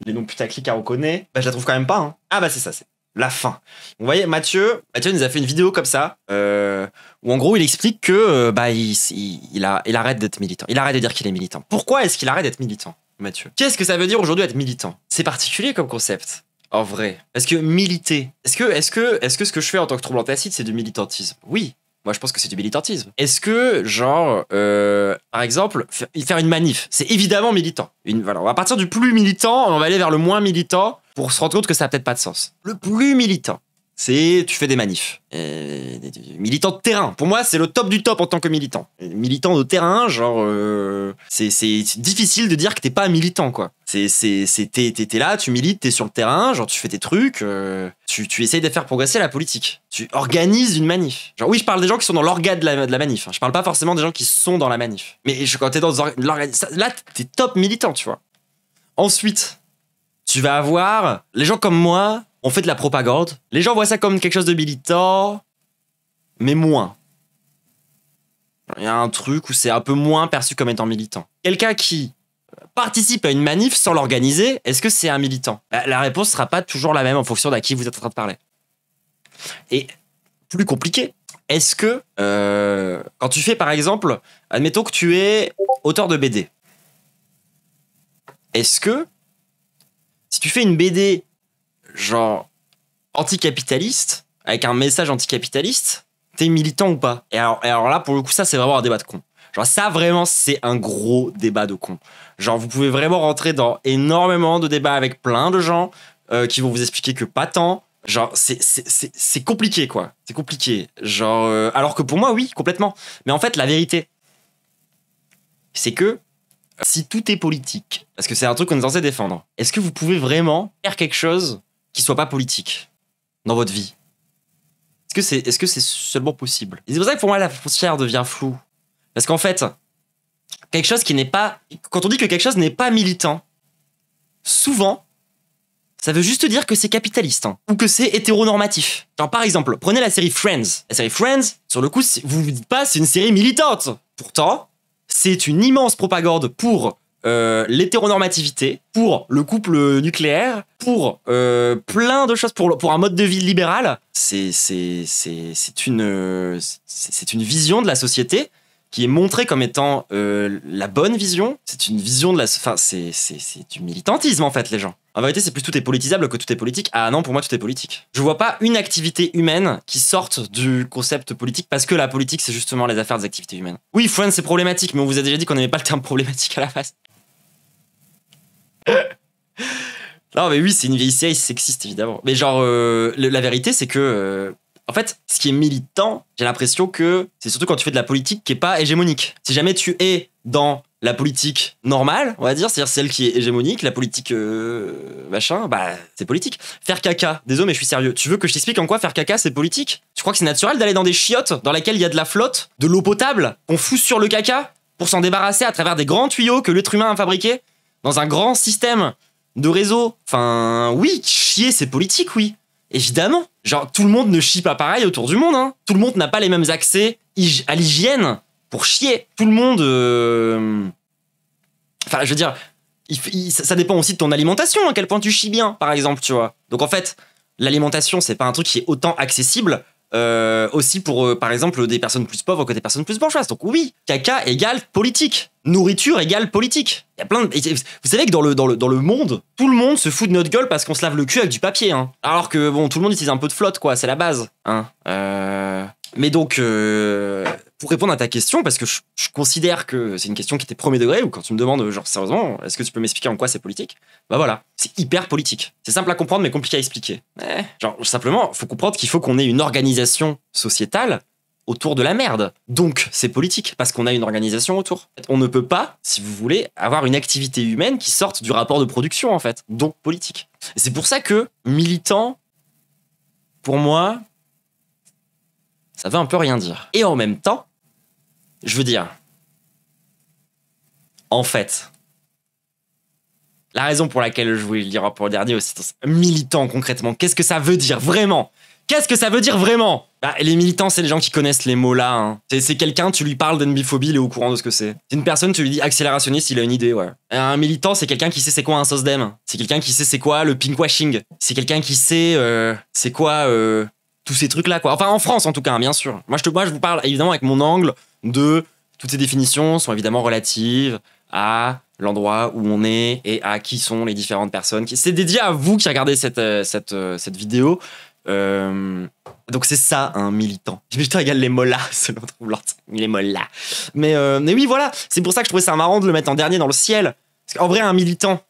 S1: Les noms putaclic on connaît. Je la trouve quand même pas. Hein. C'est ça, c'est la fin. Vous voyez, Mathieu nous a fait une vidéo comme ça, où en gros il explique que il arrête d'être militant. Il arrête de dire qu'il est militant. Pourquoi est-ce qu'il arrête d'être militant, Mathieu? Qu'est-ce que ça veut dire aujourd'hui être militant? C'est particulier comme concept. En vrai. Parce que militer, est-ce que ce que je fais en tant que trouble antacide, c'est du militantisme? Oui. Moi, je pense que c'est du militantisme. Est-ce que, genre, par exemple, faire une manif, c'est évidemment militant. Voilà, on va partir du plus militant, on va aller vers le moins militant pour se rendre compte que ça n'a peut-être pas de sens. Le plus militant, c'est tu fais des manifs. Militant de terrain. Pour moi, c'est le top du top en tant que militant. Militant de terrain, genre, c'est difficile de dire que t'es pas militant, quoi. T'es là, tu milites, t'es sur le terrain, genre tu fais tes trucs, tu essayes de faire progresser la politique. Tu organises une manif. Genre oui, je parle des gens qui sont dans l'organe de la manif. Hein. Je parle pas forcément des gens qui sont dans la manif. Mais quand t'es dans l'organisation, là, t'es top militant, tu vois. Ensuite, tu vas avoir les gens comme moi, on fait de la propagande. Les gens voient ça comme quelque chose de militant, mais moins. Il y a un truc où c'est un peu moins perçu comme étant militant. Quelqu'un qui participe à une manif sans l'organiser, est-ce que c'est un militant? La réponse sera pas toujours la même en fonction d'à qui vous êtes en train de parler. Et plus compliqué, est-ce que quand tu fais par exemple, admettons que tu es auteur de BD, est-ce que si tu fais une BD genre anticapitaliste, avec un message anticapitaliste, t'es militant ou pas? Et alors là, pour le coup, ça, c'est vraiment un débat de con. Genre ça, vraiment, c'est un gros débat de con. Genre, vous pouvez vraiment rentrer dans énormément de débats avec plein de gens qui vont vous expliquer que pas tant. Genre, c'est compliqué, quoi. C'est compliqué. Genre, alors que pour moi, oui, complètement. Mais en fait, la vérité, c'est que si tout est politique, parce que c'est un truc qu'on est censé défendre, est-ce que vous pouvez vraiment faire quelque chose qui soit pas politique dans votre vie? Est-ce que c'est seulement possible? Et c'est pour ça que pour moi, la frontière devient floue. Parce qu'en fait, quelque chose qui n'est pas... Quand on dit que quelque chose n'est pas militant, souvent, ça veut juste dire que c'est capitaliste, hein, ou que c'est hétéronormatif. Genre par exemple, prenez la série Friends. La série Friends, sur le coup, vous vous dites pas c'est une série militante. Pourtant, c'est une immense propagande pour l'hétéronormativité, pour le couple nucléaire, pour plein de choses, pour un mode de vie libéral. C'est une vision de la société qui est montrée comme étant la bonne vision. C'est une vision de la... Enfin, c'est du militantisme, en fait, les gens. En vérité, c'est plus tout est politisable que tout est politique. Ah non, pour moi, tout est politique. Je vois pas une activité humaine qui sorte du concept politique, parce que la politique, c'est justement les affaires des activités humaines. Oui, Friends, c'est problématique, mais on vous a déjà dit qu'on n'aimait pas le terme problématique à la base. Non, mais oui, c'est une vieille série sexiste, évidemment. Mais genre, la vérité, c'est que... en fait, ce qui est militant, j'ai l'impression que c'est surtout quand tu fais de la politique qui est pas hégémonique. Si jamais tu es dans la politique normale, on va dire, c'est-à-dire celle qui est hégémonique, la politique machin, bah c'est politique. Faire caca, désolé mais je suis sérieux. Tu veux que je t'explique en quoi faire caca c'est politique? Tu crois que c'est naturel d'aller dans des chiottes dans lesquelles il y a de la flotte, de l'eau potable, qu'on fout sur le caca pour s'en débarrasser à travers des grands tuyaux que l'être humain a fabriqués dans un grand système de réseau? Enfin, oui, chier c'est politique, oui. Évidemment. Genre, tout le monde ne chie pas pareil autour du monde, hein. Tout le monde n'a pas les mêmes accès à l'hygiène pour chier. Tout le monde... Enfin, je veux dire, ça dépend aussi de ton alimentation, à quel point tu chies bien, par exemple, tu vois. Donc en fait, l'alimentation, c'est pas un truc qui est autant accessible aussi pour, par exemple, des personnes plus pauvres que des personnes plus bourgeoises. Donc oui, caca égale politique. Nourriture égale politique. Il y a plein de... Vous savez que dans le monde, tout le monde se fout de notre gueule parce qu'on se lave le cul avec du papier, hein. Alors que, bon, tout le monde utilise un peu de flotte, quoi, c'est la base, hein. Mais donc, pour répondre à ta question, parce que je considère que c'est une question qui était premier degré, ou quand tu me demandes, genre, sérieusement, est-ce que tu peux m'expliquer en quoi c'est politique? Bah voilà, c'est hyper politique. C'est simple à comprendre, mais compliqué à expliquer. Genre, simplement, faut comprendre qu'il faut qu'on ait une organisation sociétale autour de la merde. Donc, c'est politique, parce qu'on a une organisation autour. On ne peut pas, si vous voulez, avoir une activité humaine qui sorte du rapport de production, en fait. Donc, politique. Et c'est pour ça que militant, pour moi, ça veut un peu rien dire. Et en même temps, je veux dire, en fait, la raison pour laquelle je voulais le dire pour le dernier aussi, militant concrètement, qu'est-ce que ça veut dire vraiment? Qu'est-ce que ça veut dire vraiment? Bah, les militants, c'est les gens qui connaissent les mots là. Hein. C'est quelqu'un, tu lui parles d'NBphobie, il est au courant de ce que c'est. C'est une personne, tu lui dis accélérationniste, il a une idée, ouais. Un militant, c'est quelqu'un qui sait c'est quoi un SOSDEM. C'est quelqu'un qui sait c'est quoi le pinkwashing. C'est quelqu'un qui sait c'est quoi tous ces trucs-là, quoi. Enfin, en France, en tout cas, hein, bien sûr. Moi, je vous parle évidemment avec mon angle de... Toutes ces définitions sont évidemment relatives à l'endroit où on est et à qui sont les différentes personnes. C'est dédié à vous qui regardez cette vidéo. Donc c'est ça un militant. Militant égale les mollas selon Troublante. Les mollas. Mais oui, voilà. C'est pour ça que je trouvais ça marrant de le mettre en dernier dans le ciel. Parce qu'en vrai, un militant,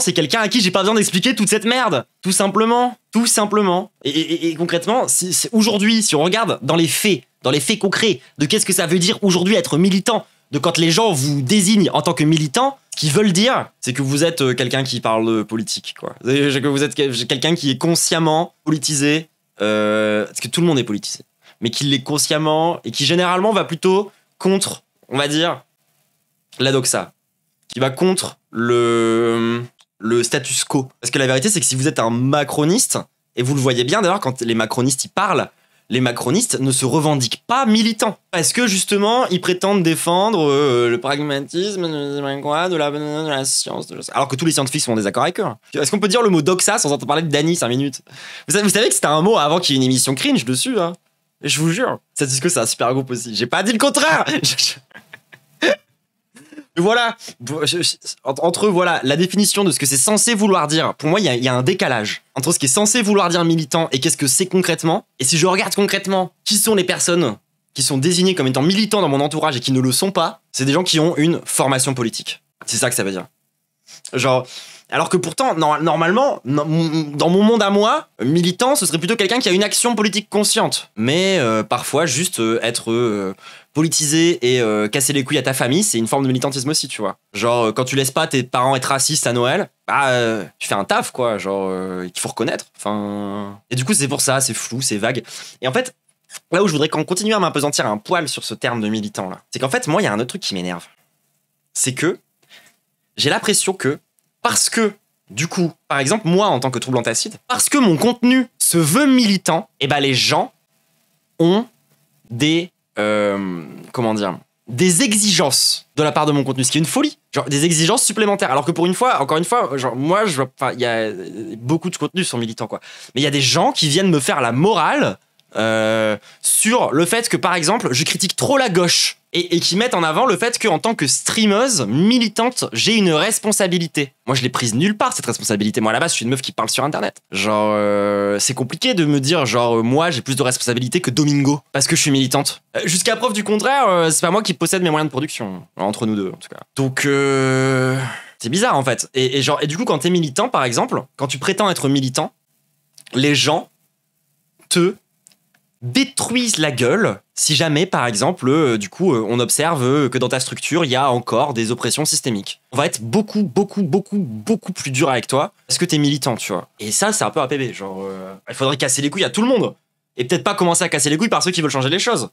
S1: c'est quelqu'un à qui j'ai pas besoin d'expliquer toute cette merde. Tout simplement. Tout simplement. Et concrètement, aujourd'hui, si on regarde dans les faits concrets de qu'est-ce que ça veut dire aujourd'hui être militant, de quand les gens vous désignent en tant que militant, ce qu'ils veulent dire, c'est que vous êtes quelqu'un qui parle de politique, quoi. Que vous êtes quelqu'un qui est consciemment politisé, parce que tout le monde est politisé, mais qui l'est consciemment et qui généralement va plutôt contre, on va dire, la doxa, qui va contre le status quo. Parce que la vérité, c'est que si vous êtes un macroniste, et vous le voyez bien d'ailleurs quand les macronistes y parlent, les macronistes ne se revendiquent pas militants. Parce que justement, ils prétendent défendre le pragmatisme, de la science. Alors que tous les scientifiques sont en désaccord avec eux. Est-ce qu'on peut dire le mot doxa sans entendre parler de Dany 5 minutes? Vous savez que c'était un mot avant qu'il y ait une émission cringe dessus, hein. Et je vous jure. C'est parce que c'est un super groupe aussi. J'ai pas dit le contraire. Voilà, entre voilà la définition de ce que c'est censé vouloir dire, pour moi il y a un décalage entre ce qui est censé vouloir dire militant et qu'est-ce que c'est concrètement. Et si je regarde concrètement qui sont les personnes qui sont désignées comme étant militants dans mon entourage et qui ne le sont pas, c'est des gens qui ont une formation politique. C'est ça que ça veut dire. Genre, alors que pourtant, normalement, dans mon monde à moi, militant, ce serait plutôt quelqu'un qui a une action politique consciente. Mais parfois, juste être politisé et casser les couilles à ta famille, c'est une forme de militantisme aussi, tu vois. Genre, quand tu laisses pas tes parents être racistes à Noël, bah, tu fais un taf, quoi. Genre, qu'il faut reconnaître. Enfin... Et du coup, c'est pour ça, c'est flou, c'est vague. Et en fait, là où je voudrais qu'on continue à m'apesantir un poil sur ce terme de militant, là, c'est qu'en fait, moi, il y a un autre truc qui m'énerve. C'est que j'ai l'impression que, parce que, du coup, par exemple, moi, en tant que trouble antacide, parce que mon contenu se veut militant, et ben les gens ont des... comment dire, des exigences de la part de mon contenu, ce qui est une folie, genre des exigences supplémentaires, alors que pour une fois, encore une fois, genre moi je vois, enfin il y a beaucoup de contenus sur militants quoi, mais il y a des gens qui viennent me faire la morale sur le fait que par exemple je critique trop la gauche et qui mettent en avant le fait qu'en tant que streameuse militante j'ai une responsabilité. Moi je l'ai prise nulle part cette responsabilité. Moi à la base je suis une meuf qui parle sur internet. Genre c'est compliqué de me dire genre moi j'ai plus de responsabilité que Domingo parce que je suis militante. Jusqu'à preuve du contraire c'est pas moi qui possède mes moyens de production entre nous deux en tout cas. Donc c'est bizarre en fait. Et du coup quand t'es militant par exemple, quand tu prétends être militant, les gens te détruisent la gueule si jamais, par exemple, du coup, on observe que dans ta structure, il y a encore des oppressions systémiques. On va être beaucoup plus dur avec toi parce que t'es militant, tu vois. Et ça, c'est un peu un PB. Genre, il faudrait casser les couilles à tout le monde. Et peut-être pas commencer à casser les couilles par ceux qui veulent changer les choses,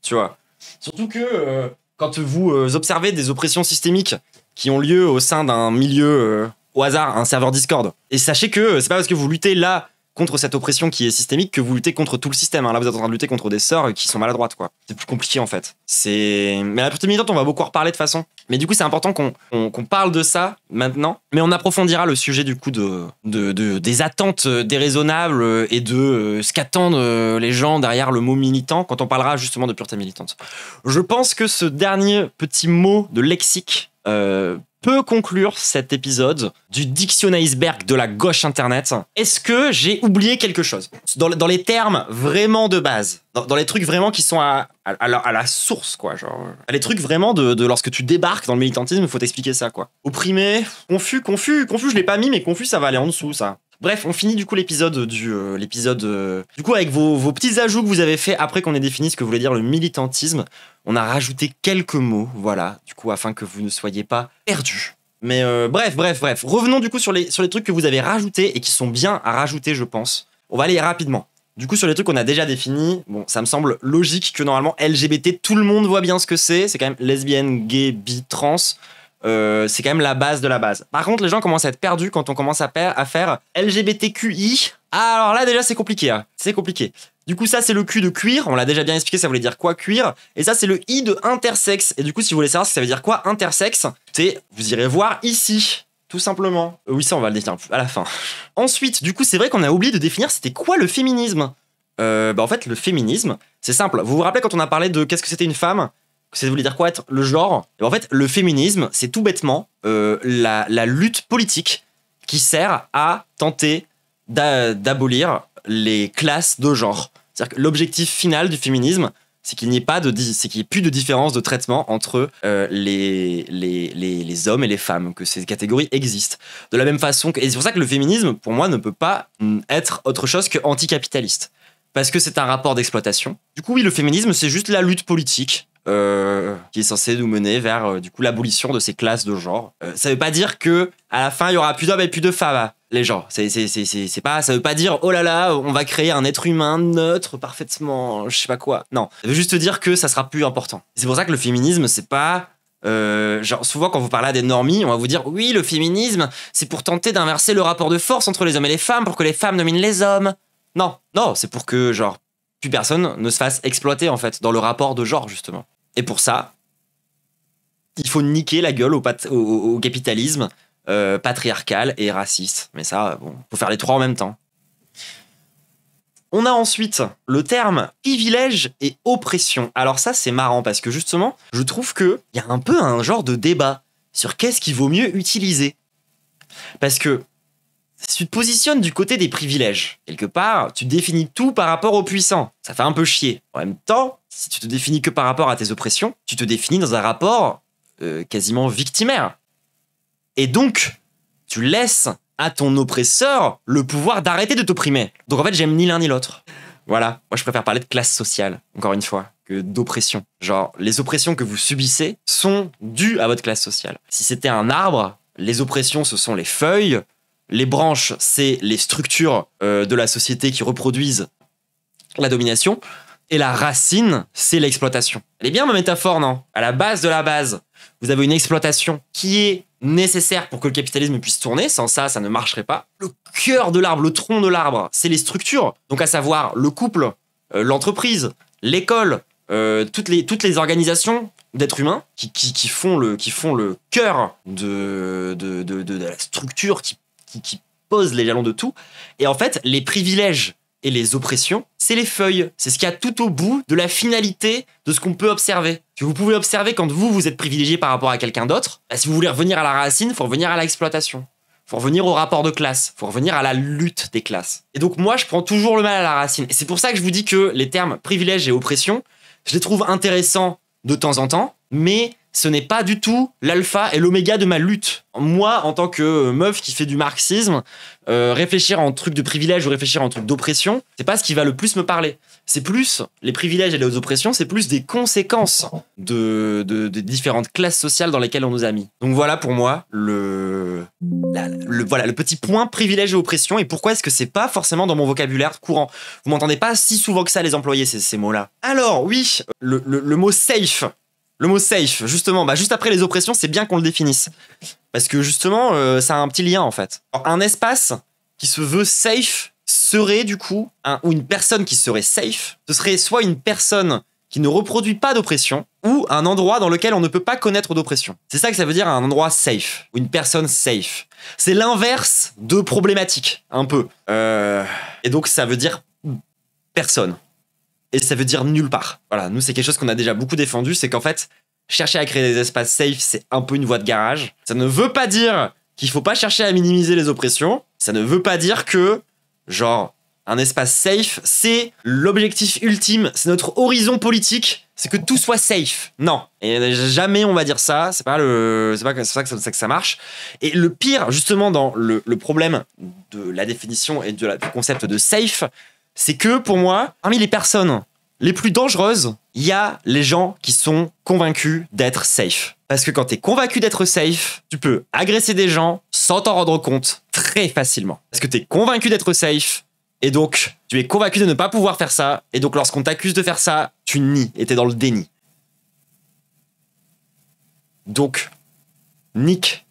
S1: tu vois. Surtout que quand vous observez des oppressions systémiques qui ont lieu au sein d'un milieu, au hasard, un serveur Discord, et sachez que c'est pas parce que vous luttez là contre cette oppression qui est systémique que vous luttez contre tout le système. Hein. Là, vous êtes en train de lutter contre des sœurs qui sont maladroites, quoi. C'est plus compliqué, en fait. Mais la pureté militante, on va beaucoup en reparler de toute façon. Mais du coup, c'est important qu'on parle de ça maintenant. Mais on approfondira le sujet, du coup, des attentes déraisonnables et de ce qu'attendent les gens derrière le mot militant quand on parlera justement de pureté militante. Je pense que ce dernier petit mot de lexique peut conclure cet épisode du dictionnaire iceberg de la gauche internet. Est-ce que j'ai oublié quelque chose dans les termes vraiment de base, dans les trucs vraiment qui sont à la source, quoi, genre les trucs vraiment de lorsque tu débarques dans le militantisme, il faut t'expliquer ça, quoi. Opprimé, confus, je l'ai pas mis, mais confus, ça va aller en dessous, ça. Bref, on finit du coup l'épisode du coup avec vos petits ajouts que vous avez fait après qu'on ait défini ce que voulait dire le militantisme. On a rajouté quelques mots, voilà, du coup afin que vous ne soyez pas perdus. Mais bref. Revenons du coup sur les trucs que vous avez rajoutés et qui sont bien à rajouter, je pense. On va aller rapidement. Du coup, sur les trucs qu'on a déjà définis, bon, ça me semble logique que normalement LGBT, tout le monde voit bien ce que c'est. C'est quand même lesbienne, gay, bi, trans. C'est quand même la base de la base. Par contre, les gens commencent à être perdus quand on commence à faire LGBTQI. Ah, alors là, déjà, c'est compliqué. Hein. C'est compliqué. Du coup, ça, c'est le Q de queer. On l'a déjà bien expliqué, ça voulait dire quoi, queer. Et ça, c'est le I de intersexe. Et du coup, si vous voulez savoir ce que ça veut dire quoi, intersexe, vous irez voir ici. Tout simplement. Oui, ça, on va le définir à la fin. Ensuite, du coup, c'est vrai qu'on a oublié de définir c'était quoi le féminisme. En fait, le féminisme, c'est simple. Vous vous rappelez quand on a parlé de qu'est-ce que c'était une femme? Ça voulait dire quoi être le genre? En fait, le féminisme, c'est tout bêtement la lutte politique qui sert à tenter d'abolir les classes de genre. C'est-à-dire que l'objectif final du féminisme, c'est qu'il n'y ait plus de différence de traitement entre les hommes et les femmes, que ces catégories existent. De la même façon et c'est pour ça que le féminisme, pour moi, ne peut pas être autre chose que anticapitaliste. Parce que c'est un rapport d'exploitation. Du coup, oui, le féminisme, c'est juste la lutte politique qui est censée nous mener vers du coup l'abolition de ces classes de genre. Ça veut pas dire que à la fin il y aura plus d'hommes et plus de femmes, les gens. C'est pas, ça veut pas dire oh là là, on va créer un être humain neutre parfaitement, je sais pas quoi. Non, ça veut juste dire que ça sera plus important. C'est pour ça que le féminisme, c'est pas genre souvent quand vous parlez à des normies, on va vous dire oui, le féminisme, c'est pour tenter d'inverser le rapport de force entre les hommes et les femmes pour que les femmes dominent les hommes. Non, c'est pour que genre plus personne ne se fasse exploiter en fait dans le rapport de genre justement. Et pour ça, il faut niquer la gueule au capitalisme patriarcal et raciste. Mais ça, bon, faut faire les trois en même temps. On a ensuite le terme privilège et oppression. Alors ça, c'est marrant parce que justement, je trouve qu'il y a un peu un genre de débat sur qu'est-ce qu'il vaut mieux utiliser. Parce que si tu te positionnes du côté des privilèges, quelque part, tu définis tout par rapport aux puissants. Ça fait un peu chier. En même temps, si tu te définis que par rapport à tes oppressions, tu te définis dans un rapport quasiment victimaire. Et donc, tu laisses à ton oppresseur le pouvoir d'arrêter de t'opprimer. Donc en fait, j'aime ni l'un ni l'autre. Voilà, moi je préfère parler de classe sociale, encore une fois, que d'oppression. Genre, les oppressions que vous subissez sont dues à votre classe sociale. Si c'était un arbre, les oppressions, ce sont les feuilles. Les branches, c'est les structures de la société qui reproduisent la domination. Et la racine, c'est l'exploitation. Elle est bien ma métaphore, non? À la base de la base, vous avez une exploitation qui est nécessaire pour que le capitalisme puisse tourner. Sans ça, ça ne marcherait pas. Le cœur de l'arbre, le tronc de l'arbre, c'est les structures. Donc à savoir le couple, l'entreprise, l'école, toutes les organisations d'êtres humains qui font le cœur de la structure qui pose les jalons de tout. Et en fait, les privilèges et les oppressions, c'est les feuilles. C'est ce qu'il y a tout au bout de la finalité de ce qu'on peut observer. Que vous pouvez observer quand vous êtes privilégié par rapport à quelqu'un d'autre. Bah, si vous voulez revenir à la racine, il faut revenir à l'exploitation. Il faut revenir au rapport de classe. Il faut revenir à la lutte des classes. Et donc moi, je prends toujours le mal à la racine. Et c'est pour ça que je vous dis que les termes privilège et oppression, je les trouve intéressants de temps en temps, mais ce n'est pas du tout l'alpha et l'oméga de ma lutte. Moi, en tant que meuf qui fait du marxisme, réfléchir en truc de privilège ou réfléchir en truc d'oppression, c'est pas ce qui va le plus me parler. C'est plus, les privilèges et les oppressions, c'est plus des conséquences de différentes classes sociales dans lesquelles on nous a mis. Donc voilà pour moi le petit point privilège et oppression, et pourquoi est-ce que c'est pas forcément dans mon vocabulaire courant. Vous m'entendez pas si souvent que ça les employer ces mots-là. Alors oui, le mot safe. Le mot safe, justement, juste après les oppressions, c'est bien qu'on le définisse. Parce que justement, ça a un petit lien en fait. Alors, un espace qui se veut safe serait du coup, ou une personne qui serait safe, ce serait soit une personne qui ne reproduit pas d'oppression, ou un endroit dans lequel on ne peut pas connaître d'oppression. C'est ça que ça veut dire un endroit safe, ou une personne safe. C'est l'inverse de problématique, un peu. Et donc ça veut dire personne. Et ça veut dire nulle part. Voilà, nous c'est quelque chose qu'on a déjà beaucoup défendu, c'est qu'en fait, chercher à créer des espaces safe, c'est un peu une voie de garage. Ça ne veut pas dire qu'il faut pas chercher à minimiser les oppressions. Ça ne veut pas dire que, genre, un espace safe, c'est l'objectif ultime, c'est notre horizon politique, c'est que tout soit safe. Non, et jamais on va dire ça. C'est pas ça que ça marche. Et le pire, justement, dans le problème de la définition et du concept de safe, c'est que pour moi, parmi les personnes les plus dangereuses, il y a les gens qui sont convaincus d'être safe. Parce que quand t'es convaincu d'être safe, tu peux agresser des gens sans t'en rendre compte très facilement. Parce que t'es convaincu d'être safe, et donc tu es convaincu de ne pas pouvoir faire ça, et donc lorsqu'on t'accuse de faire ça, tu nies et t'es dans le déni. Donc, nique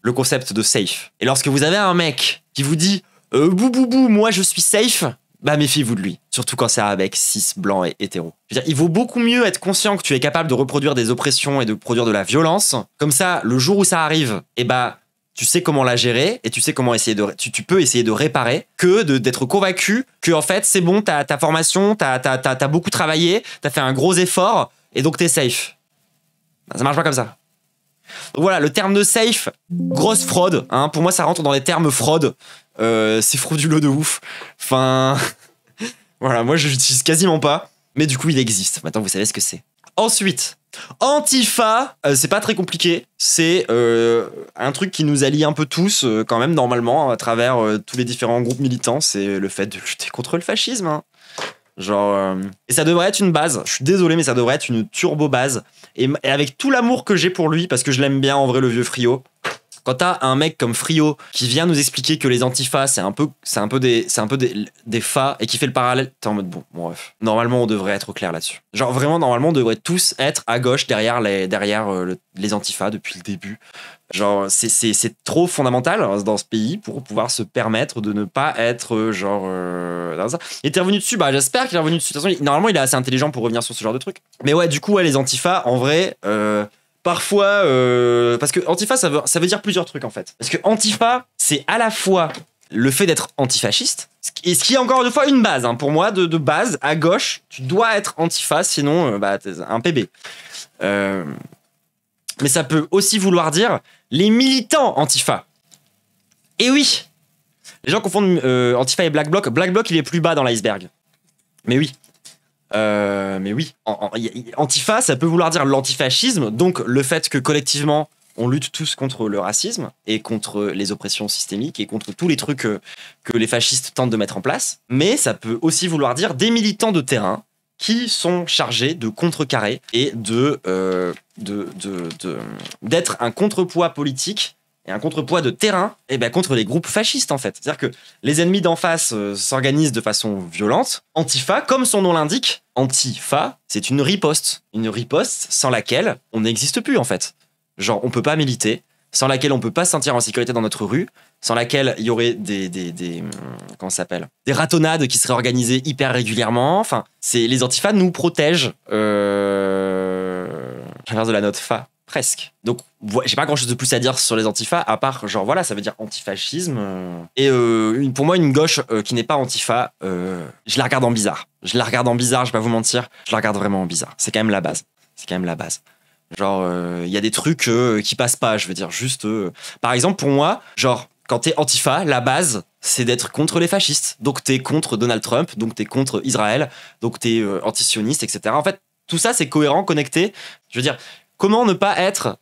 S1: le concept de safe. Et lorsque vous avez un mec qui vous dit « Bou, moi je suis safe », bah méfiez-vous de lui. Surtout quand c'est un mec cis, blanc et hétéro. Je veux dire, il vaut beaucoup mieux être conscient que tu es capable de reproduire des oppressions et de produire de la violence. Comme ça, le jour où ça arrive, eh bah, tu sais comment la gérer et tu sais comment essayer tu peux essayer de réparer que d'être convaincu que en fait c'est bon, ta formation, t'as beaucoup travaillé, t'as fait un gros effort et donc t'es safe. Ça marche pas comme ça. Donc voilà, le terme de safe, grosse fraude. Hein, pour moi, ça rentre dans les termes fraude. C'est frauduleux de ouf. Enfin, voilà, moi je l'utilise quasiment pas. Mais du coup, il existe. Maintenant, vous savez ce que c'est. Ensuite, Antifa, c'est pas très compliqué. C'est un truc qui nous allie un peu tous, quand même, normalement, à travers tous les différents groupes militants. C'est le fait de lutter contre le fascisme. Hein. Genre, et ça devrait être une base. Je suis désolé, mais ça devrait être une turbo base. Et avec tout l'amour que j'ai pour lui, parce que je l'aime bien en vrai, le vieux Friot. Quand t'as un mec comme Friot qui vient nous expliquer que les antifas c'est un peu des fas et qui fait le parallèle, t'es en mode bon, bref. Normalement on devrait être au clair là-dessus. Genre vraiment normalement on devrait tous être à gauche derrière les antifas depuis le début. Genre c'est trop fondamental dans ce pays pour pouvoir se permettre de ne pas être genre dans ça. Il était revenu dessus, bah j'espère qu'il est revenu dessus. De toute façon, normalement il est assez intelligent pour revenir sur ce genre de truc. Mais ouais, du coup ouais, les antifas en vrai. Parfois, parce que Antifa, ça veut dire plusieurs trucs en fait. Parce que Antifa, c'est à la fois le fait d'être antifasciste, et ce qui est encore une fois une base, hein, pour moi, de base, à gauche, tu dois être Antifa, sinon, bah, t'es un PB. Mais ça peut aussi vouloir dire les militants Antifa. Et oui, les gens confondent Antifa et Black Bloc. Black Bloc, il est plus bas dans l'iceberg. Mais oui. Antifa, ça peut vouloir dire l'antifascisme, donc le fait que collectivement, on lutte tous contre le racisme et contre les oppressions systémiques et contre tous les trucs que les fascistes tentent de mettre en place. Mais ça peut aussi vouloir dire des militants de terrain qui sont chargés de contrecarrer et d'être un contrepoids politique et un contrepoids de terrain contre les groupes fascistes en fait. C'est-à-dire que les ennemis d'en face s'organisent de façon violente. Antifa, comme son nom l'indique, Antifa, c'est une riposte. Une riposte sans laquelle on n'existe plus en fait. Genre on peut pas militer, sans laquelle on peut pas se sentir en sécurité dans notre rue, sans laquelle il y aurait comment ça s'appelle, des ratonnades qui seraient organisées hyper régulièrement. Enfin, les antifas nous protègent. À travers de la note fa. Presque. Donc, j'ai pas grand chose de plus à dire sur les antifas, à part, genre voilà, ça veut dire antifascisme. Et pour moi, une gauche qui n'est pas antifa, je la regarde en bizarre. Je la regarde en bizarre, je vais pas vous mentir. Je la regarde vraiment en bizarre. C'est quand même la base. C'est quand même la base. Genre, il y a des trucs qui passent pas, je veux dire, juste. Par exemple, pour moi, genre, quand t'es antifa, la base, c'est d'être contre les fascistes. Donc, t'es contre Donald Trump, donc t'es contre Israël, donc t'es antisioniste, etc. En fait, tout ça, c'est cohérent, connecté. Je veux dire. Comment ne pas être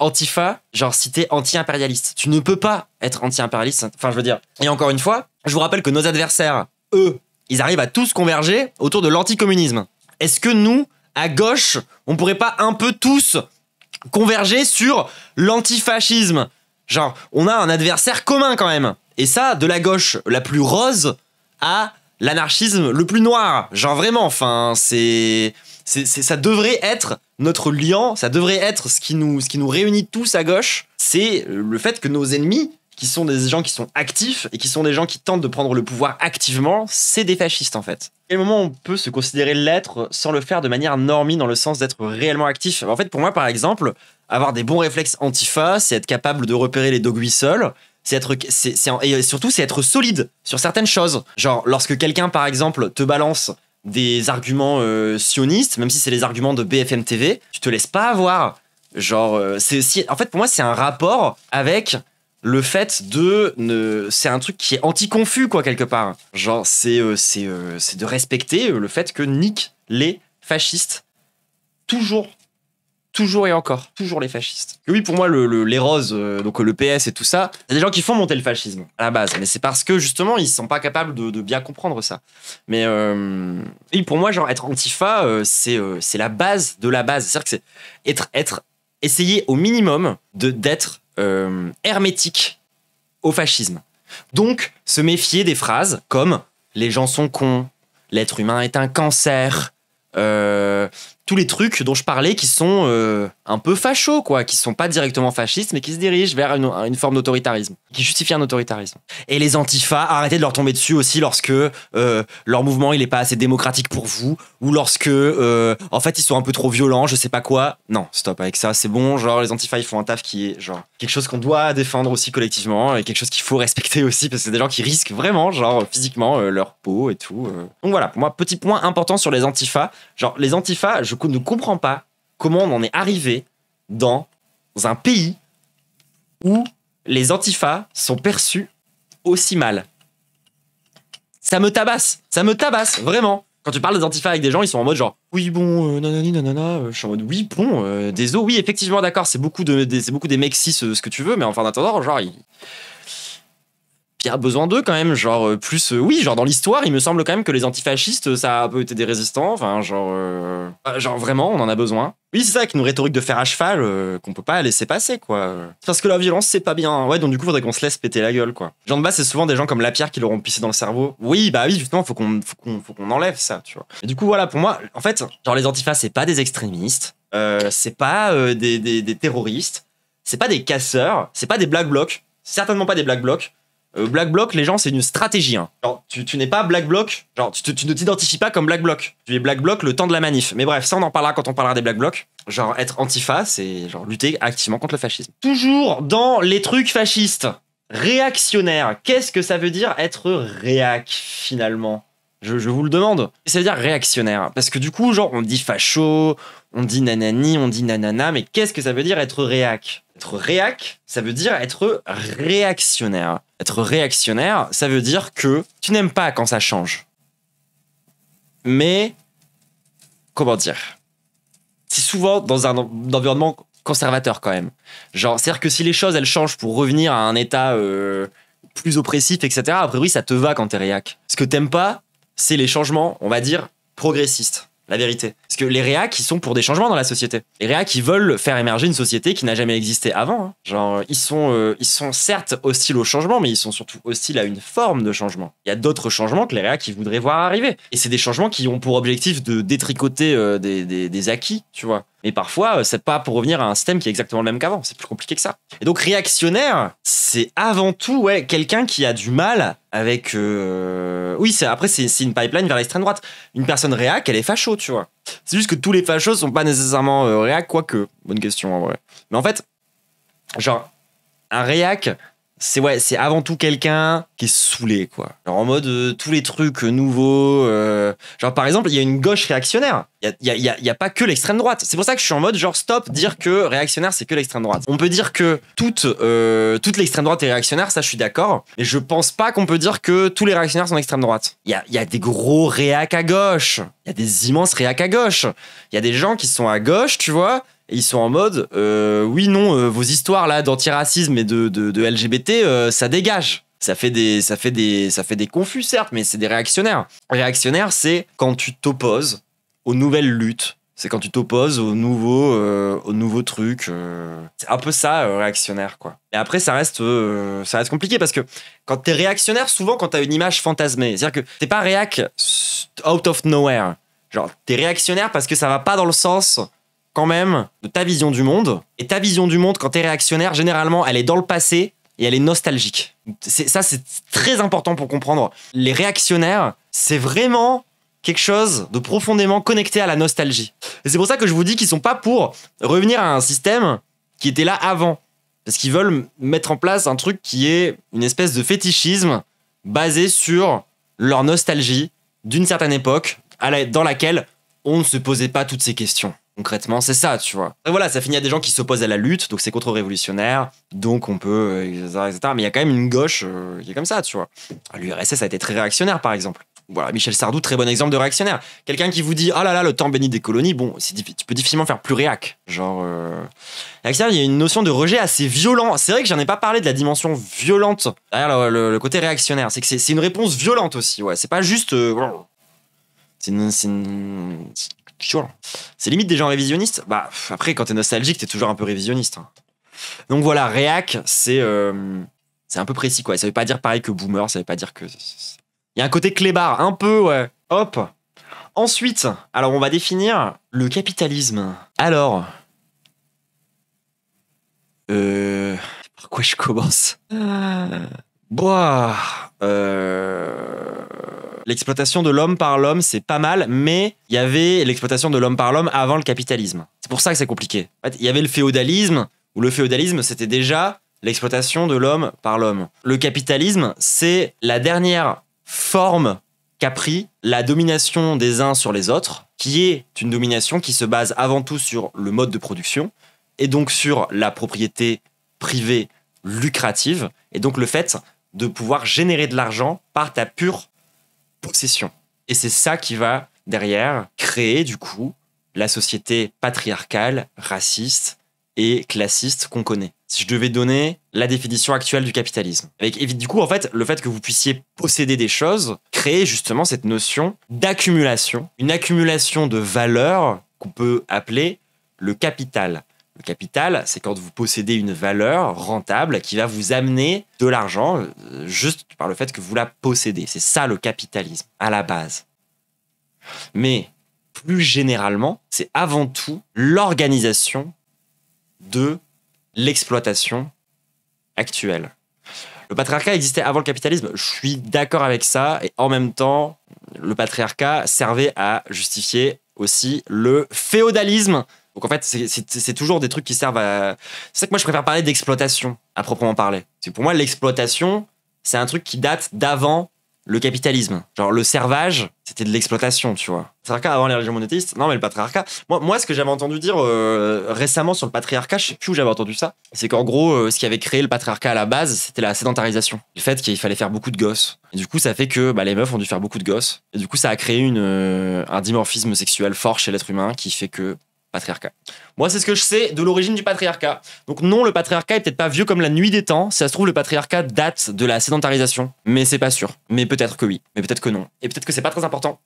S1: antifa, genre si t'es anti-impérialiste? Tu ne peux pas être anti-impérialiste. Enfin, je veux dire. Et encore une fois, je vous rappelle que nos adversaires, eux, ils arrivent à tous converger autour de l'anticommunisme. Est-ce que nous, à gauche, on pourrait pas un peu tous converger sur l'antifascisme? Genre, on a un adversaire commun quand même. Et ça, de la gauche la plus rose à l'anarchisme le plus noir. Genre vraiment, enfin, ça devrait être notre liant, ça devrait être ce qui nous réunit tous à gauche, c'est le fait que nos ennemis, qui sont des gens qui sont actifs et qui sont des gens qui tentent de prendre le pouvoir activement, c'est des fascistes en fait. À quel moment on peut se considérer l'être sans le faire de manière normée dans le sens d'être réellement actif? En fait, pour moi, par exemple, avoir des bons réflexes antifa, c'est être capable de repérer les dog whistles, et surtout, c'est être solide sur certaines choses. Genre, lorsque quelqu'un, par exemple, te balance des arguments sionistes, même si c'est les arguments de BFM TV, tu te laisses pas avoir. Genre, en fait, pour moi, c'est un rapport avec le fait c'est un truc qui est anti-confus, quoi, quelque part. Genre, c'est de respecter le fait que nique les fascistes. Toujours et encore. Toujours les fascistes. Et oui, pour moi, les roses, donc le PS et tout ça, c'est des gens qui font monter le fascisme, à la base. Mais c'est parce que, justement, ils sont pas capables de bien comprendre ça. Mais oui, pour moi, genre, être antifa, c'est la base de la base. C'est-à-dire que c'est essayer au minimum d'être hermétique au fascisme. Donc, se méfier des phrases comme « les gens sont cons »,« l'être humain est un cancer », tous les trucs dont je parlais qui sont un peu fachos, quoi, qui sont pas directement fascistes, mais qui se dirigent vers une forme d'autoritarisme, qui justifient un autoritarisme. Et les antifas, arrêtez de leur tomber dessus aussi lorsque leur mouvement il est pas assez démocratique pour vous, ou lorsque en fait ils sont un peu trop violents, je sais pas quoi. Non, stop avec ça, c'est bon. Genre les antifas ils font un taf qui est genre quelque chose qu'on doit défendre aussi collectivement et quelque chose qu'il faut respecter aussi parce que c'est des gens qui risquent vraiment genre physiquement leur peau et tout. Donc voilà, pour moi petit point important sur les antifas. Genre les antifas, je ne comprends pas comment on en est arrivé dans un pays où les antifas sont perçus aussi mal. Ça me tabasse, vraiment. Quand tu parles des antifas avec des gens, ils sont en mode genre oui bon nanani nanana, je suis en mode oui bon désolé, oui effectivement d'accord, c'est beaucoup des mecs cis ce que tu veux, mais enfin en attendant genre il y a besoin d'eux quand même, genre plus oui, genre dans l'histoire, il me semble quand même que les antifascistes ça a un peu été des résistants, enfin genre vraiment on en a besoin. Oui, c'est ça, avec une rhétorique de fer à cheval qu'on peut pas laisser passer quoi. Parce que la violence c'est pas bien. Ouais, donc du coup faudrait qu'on se laisse péter la gueule quoi. Gens de base c'est souvent des gens comme Lapierre qui leur ont pissé dans le cerveau. Oui, bah oui, justement, faut qu'on enlève ça, tu vois. Et du coup voilà, pour moi, en fait, genre les antifas c'est pas des extrémistes, c'est pas des terroristes, c'est pas des casseurs, c'est pas des black blocs, certainement pas des black blocs. Black Bloc, les gens, c'est une stratégie. Hein. Genre, tu n'es pas Black Bloc, genre, tu ne t'identifies pas comme Black Bloc. Tu es Black Bloc le temps de la manif. Mais bref, ça, on en parlera quand on parlera des Black Blocs. Genre, être antifa, c'est genre lutter activement contre le fascisme. Toujours dans les trucs fascistes. Réactionnaire. Qu'est-ce que ça veut dire être réac, finalement ? Je vous le demande. Ça veut dire réactionnaire. Parce que du coup, genre, on dit facho, on dit nanani, on dit nanana, mais qu'est-ce que ça veut dire être réac ? Être réac, ça veut dire être réactionnaire. Être réactionnaire, ça veut dire que tu n'aimes pas quand ça change. Mais, comment dire ? C'est souvent dans un environnement conservateur quand même. Genre, c'est-à-dire que si les choses, elles changent pour revenir à un état plus oppressif, etc., a priori, ça te va quand t'es réac. Ce que t'aimes pas, c'est les changements, on va dire, progressistes. La vérité. Parce que les réacs, ils sont pour des changements dans la société. Les réacs, ils veulent faire émerger une société qui n'a jamais existé avant. Hein. Genre, ils sont certes hostiles au changement, mais ils sont surtout hostiles à une forme de changement. Il y a d'autres changements que les réacs, ils voudraient voir arriver. Et c'est des changements qui ont pour objectif de détricoter des acquis, tu vois. Mais parfois, c'est pas pour revenir à un système qui est exactement le même qu'avant. C'est plus compliqué que ça. Et donc, réactionnaire, c'est avant tout quelqu'un qui a du mal avec... Oui, après, c'est une pipeline vers l'extrême droite. Une personne réac, elle est facho, tu vois. C'est juste que tous les fachos sont pas nécessairement réac, quoique. Bonne question, en vrai. Mais en fait, genre, un réac... c'est avant tout quelqu'un qui est saoulé, quoi. Genre en mode tous les trucs nouveaux. Genre par exemple, il y a une gauche réactionnaire. Il y a pas que l'extrême droite. C'est pour ça que je suis en mode genre stop, dire que réactionnaire c'est que l'extrême droite. On peut dire que toute l'extrême droite est réactionnaire, ça je suis d'accord. Mais je pense pas qu'on peut dire que tous les réactionnaires sont d'extrême droite. Il y a des gros réacs à gauche. Il y a des immenses réacs à gauche. Il y a des gens qui sont à gauche, tu vois. Et ils sont en mode oui non vos histoires là d'antiracisme et de LGBT ça dégage. Ça fait des confus certes, mais c'est des réactionnaires. Réactionnaire, c'est quand tu t'opposes aux nouvelles luttes. C'est quand tu t'opposes aux nouveaux trucs. C'est un peu ça, réactionnaire, quoi. Et après, ça reste compliqué parce que quand t'es réactionnaire, souvent quand t'as une image fantasmée, c'est-à-dire que t'es pas réac out of nowhere. Genre, t'es réactionnaire parce que ça va pas dans le sens quand même de ta vision du monde. Et ta vision du monde, quand t'es réactionnaire, généralement, elle est dans le passé et elle est nostalgique. C'est très important pour comprendre. Les réactionnaires, c'est vraiment quelque chose de profondément connecté à la nostalgie. Et c'est pour ça que je vous dis qu'ils sont pas pour revenir à un système qui était là avant. Parce qu'ils veulent mettre en place un truc qui est une espèce de fétichisme basé sur leur nostalgie d'une certaine époque dans laquelle on ne se posait pas toutes ces questions. Concrètement, c'est ça, tu vois. Et voilà, ça finit à des gens qui s'opposent à la lutte, donc c'est contre-révolutionnaire, donc on peut, etc. Mais il y a quand même une gauche qui est comme ça, tu vois. L'URSS a été très réactionnaire, par exemple. Voilà, Michel Sardou, très bon exemple de réactionnaire. Quelqu'un qui vous dit « Ah là là, le temps béni des colonies », bon, tu peux difficilement faire plus réac. Genre, réactionnaire, il y a une notion de rejet assez violent. C'est vrai que j'en ai pas parlé de la dimension violente derrière le côté réactionnaire. C'est que c'est une réponse violente aussi, ouais. C'est pas juste... C'est limite des gens révisionnistes. Bah, après, quand t'es nostalgique, t'es toujours un peu révisionniste. Hein. Donc voilà, réac, c'est un peu précis, quoi. Ça veut pas dire pareil que boomer, ça veut pas dire que... Il y a un côté clébard, un peu, ouais. Hop, Ensuite, alors on va définir le capitalisme. Alors, par quoi je commence? Boah, l'exploitation de l'homme par l'homme, c'est pas mal, mais il y avait l'exploitation de l'homme par l'homme avant le capitalisme. C'est pour ça que c'est compliqué. En fait, il y avait le féodalisme, où le féodalisme, c'était déjà l'exploitation de l'homme par l'homme. Le capitalisme, c'est la dernière forme qu'a pris la domination des uns sur les autres, qui est une domination qui se base avant tout sur le mode de production, et donc sur la propriété privée lucrative, et donc le fait de pouvoir générer de l'argent par ta pure possession. Et c'est ça qui va, derrière, créer, du coup, la société patriarcale, raciste et classiste qu'on connaît. Si je devais donner la définition actuelle du capitalisme. Avec, du coup, en fait, le fait que vous puissiez posséder des choses crée justement cette notion d'accumulation, une accumulation de valeurs qu'on peut appeler le capital. Le capital, c'est quand vous possédez une valeur rentable qui va vous amener de l'argent juste par le fait que vous la possédez. C'est ça le capitalisme, à la base. Mais plus généralement, c'est avant tout l'organisation de l'exploitation actuelle. Le patriarcat existait avant le capitalisme, je suis d'accord avec ça, et en même temps, le patriarcat servait à justifier aussi le féodalisme. Donc en fait, c'est toujours des trucs qui servent à... C'est ça que moi je préfère parler d'exploitation, à proprement parler. C'est pour moi, l'exploitation, c'est un truc qui date d'avant le capitalisme. Genre le servage, c'était de l'exploitation, tu vois. Le patriarcat avant les religions monothéistes, non mais le patriarcat... Moi ce que j'avais entendu dire récemment sur le patriarcat, je sais plus où j'avais entendu ça, c'est qu'en gros, ce qui avait créé le patriarcat à la base, c'était la sédentarisation. Le fait qu'il fallait faire beaucoup de gosses. Et du coup, ça fait que les meufs ont dû faire beaucoup de gosses. Et du coup, ça a créé un dimorphisme sexuel fort chez l'être humain qui fait que patriarcat. Moi, c'est ce que je sais de l'origine du patriarcat. Donc non, le patriarcat est peut-être pas vieux comme la nuit des temps. Si ça se trouve, le patriarcat date de la sédentarisation. Mais c'est pas sûr. Mais peut-être que oui. Mais peut-être que non. Et peut-être que c'est pas très important.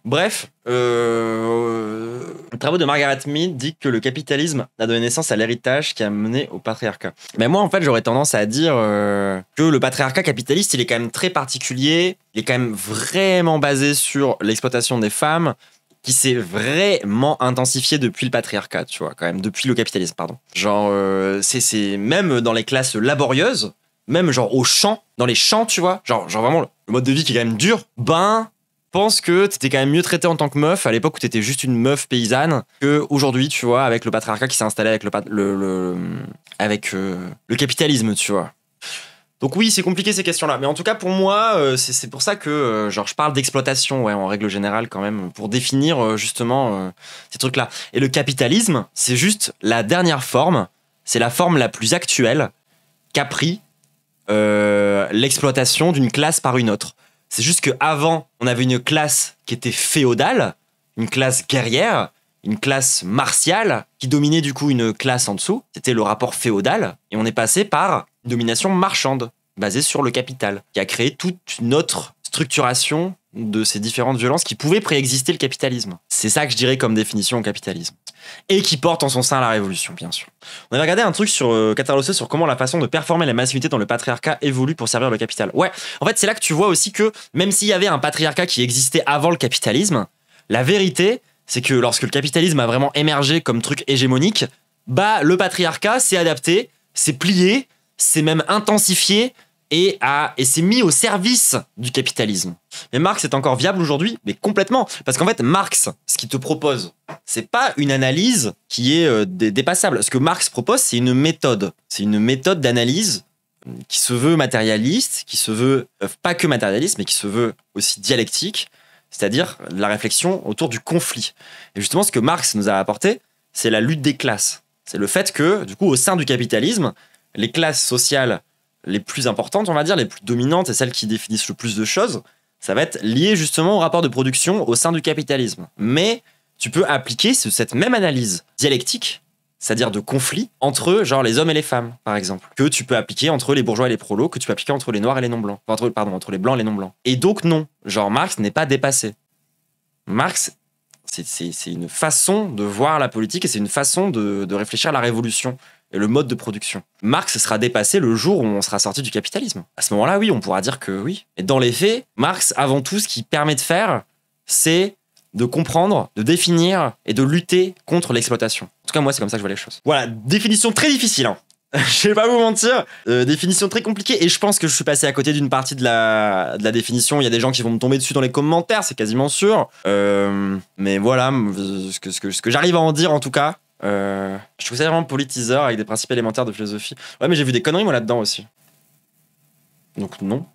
S1: Bref, le travaux de Margaret Mead dit que le capitalisme a donné naissance à l'héritage qui a mené au patriarcat. Mais moi, en fait, j'aurais tendance à dire que le patriarcat capitaliste, il est quand même très particulier. Il est quand même vraiment basé sur l'exploitation des femmes, qui s'est vraiment intensifié depuis le patriarcat, tu vois, quand même, depuis le capitalisme, pardon. Genre, c'est même dans les classes laborieuses, même genre au champ, dans les champs, tu vois, genre vraiment le mode de vie qui est quand même dur, pense que t'étais quand même mieux traité en tant que meuf à l'époque où t'étais juste une meuf paysanne que aujourd'hui, tu vois, avec le patriarcat qui s'est installé avec le capitalisme, tu vois. Donc oui, c'est compliqué ces questions-là. Mais en tout cas, pour moi, c'est pour ça que je parle d'exploitation, ouais, en règle générale quand même, pour définir justement ces trucs-là. Et le capitalisme, c'est juste la dernière forme, c'est la forme la plus actuelle qu'a pris l'exploitation d'une classe par une autre. C'est juste qu'avant, on avait une classe qui était féodale, une classe guerrière, une classe martiale qui dominait du coup une classe en dessous. C'était le rapport féodal. Et on est passé par une domination marchande basée sur le capital, qui a créé toute une autre structuration de ces différentes violences qui pouvaient préexister le capitalisme. C'est ça que je dirais comme définition au capitalisme. Et qui porte en son sein la révolution, bien sûr. On avait regardé un truc sur Catalosé sur comment la façon de performer la masculinité dans le patriarcat évolue pour servir le capital. Ouais, en fait, c'est là que tu vois aussi que même s'il y avait un patriarcat qui existait avant le capitalisme, la vérité, c'est que lorsque le capitalisme a vraiment émergé comme truc hégémonique, le patriarcat s'est adapté, s'est plié, s'est même intensifié et s'est mis au service du capitalisme. Mais Marx est encore viable aujourd'hui, mais complètement. Parce qu'en fait, Marx, ce qu'il te propose, c'est pas une analyse qui est dépassable. Ce que Marx propose, c'est une méthode. C'est une méthode d'analyse qui se veut matérialiste, qui se veut pas que matérialiste, mais qui se veut aussi dialectique, c'est-à-dire la réflexion autour du conflit. Et justement, ce que Marx nous a apporté, c'est la lutte des classes. C'est le fait que, du coup, au sein du capitalisme, les classes sociales les plus importantes, on va dire, les plus dominantes et celles qui définissent le plus de choses, ça va être lié justement au rapport de production au sein du capitalisme. Mais tu peux appliquer cette même analyse dialectique, c'est-à-dire de conflit, entre genre les hommes et les femmes, par exemple, que tu peux appliquer entre les bourgeois et les prolos, que tu peux appliquer entre les noirs et les non-blancs. Entre les blancs et les non-blancs. Et donc non, genre Marx n'est pas dépassé. Marx, c'est une façon de voir la politique et c'est une façon de réfléchir à la révolution et le mode de production. Marx sera dépassé le jour où on sera sorti du capitalisme. À ce moment-là, oui, on pourra dire que oui. Et dans les faits, Marx, avant tout, ce qu'il permet de faire, c'est de comprendre, de définir et de lutter contre l'exploitation. En tout cas, moi, c'est comme ça que je vois les choses. Voilà, définition très difficile, hein. Je vais pas vous mentir, définition très compliquée, et je pense que je suis passé à côté d'une partie de la définition. Il y a des gens qui vont me tomber dessus dans les commentaires, c'est quasiment sûr. Mais voilà, ce que j'arrive à en dire en tout cas. Je trouve ça vraiment politiseur avec des principes élémentaires de philosophie. Ouais, mais j'ai vu des conneries moi là-dedans aussi. Donc non.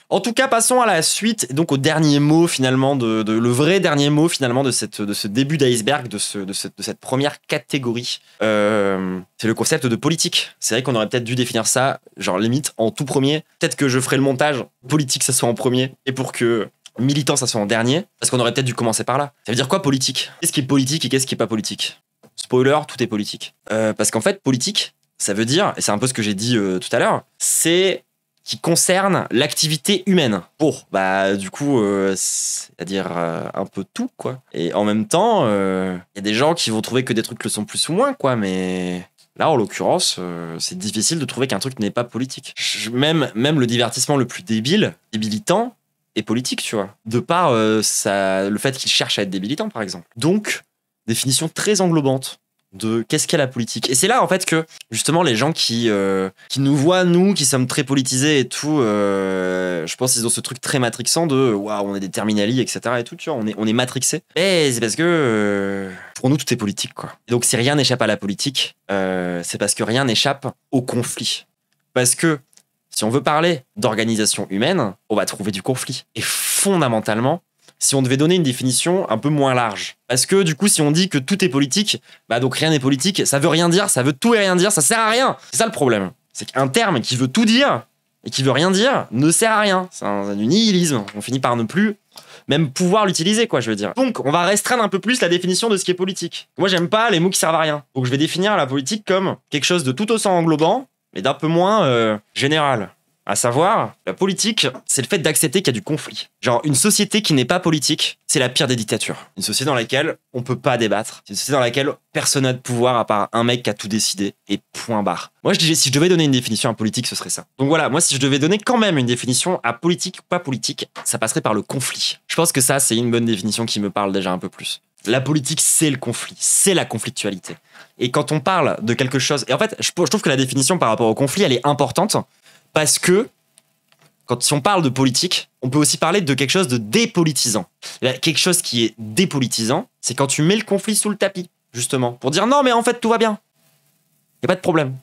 S1: En tout cas, passons à la suite, et donc au dernier mot finalement, le vrai dernier mot finalement de ce début d'iceberg, de cette première catégorie. C'est le concept de politique. C'est vrai qu'on aurait peut-être dû définir ça, genre limite en tout premier. Peut-être que je ferai le montage, politique ça soit en premier, et pour que militant ça soit en dernier, parce qu'on aurait peut-être dû commencer par là. Ça veut dire quoi politique? Qu'est-ce qui est politique et qu'est-ce qui est pas politique? Spoiler, tout est politique. Parce qu'en fait, politique, ça veut dire, et c'est un peu ce que j'ai dit tout à l'heure, c'est qui concerne l'activité humaine. Pour, bah, du coup, c'est-à-dire un peu tout, quoi. Et en même temps, il y a des gens qui vont trouver que des trucs le sont plus ou moins, quoi, mais là, en l'occurrence, c'est difficile de trouver qu'un truc n'est pas politique. Même le divertissement le plus débilitant, est politique, tu vois. De par le fait qu'il cherche à être débilitant, par exemple. Donc, définition très englobante de qu'est-ce qu'est la politique. Et c'est là, en fait, que, justement, les gens qui nous voient, nous, qui sommes très politisés et tout, je pense qu'ils ont ce truc très matrixant de « Waouh, on est des terminali, etc. » et tout, tu vois, on est matrixé. Et c'est parce que, pour nous, tout est politique, quoi. Et donc, si rien n'échappe à la politique, c'est parce que rien n'échappe au conflit. Parce que, si on veut parler d'organisation humaine, on va trouver du conflit. Et fondamentalement, si on devait donner une définition un peu moins large. Parce que du coup, si on dit que tout est politique, bah donc rien n'est politique, ça veut rien dire, ça veut tout et rien dire, ça sert à rien. C'est ça le problème. C'est qu'un terme qui veut tout dire et qui veut rien dire ne sert à rien. C'est du nihilisme. On finit par ne plus même pouvoir l'utiliser, quoi, je veux dire. Donc, on va restreindre un peu plus la définition de ce qui est politique. Moi, j'aime pas les mots qui servent à rien. Donc, je vais définir la politique comme quelque chose de tout aussi englobant, mais d'un peu moins général. À savoir, la politique, c'est le fait d'accepter qu'il y a du conflit. Genre, une société qui n'est pas politique, c'est la pire des dictatures. Une société dans laquelle on peut pas débattre. C'est une société dans laquelle personne n'a de pouvoir à part un mec qui a tout décidé et point barre. Moi, je dis, si je devais donner une définition à politique, ce serait ça. Donc voilà, moi, si je devais donner quand même une définition à politique ou pas politique, ça passerait par le conflit. Je pense que ça, c'est une bonne définition qui me parle déjà un peu plus. La politique, c'est le conflit, c'est la conflictualité. Et quand on parle de quelque chose... Et en fait, je trouve que la définition par rapport au conflit, elle est importante. Parce que, si on parle de politique, on peut aussi parler de quelque chose de dépolitisant. Quelque chose qui est dépolitisant, c'est quand tu mets le conflit sous le tapis, justement, pour dire non, mais en fait, tout va bien. Il n'y a pas de problème.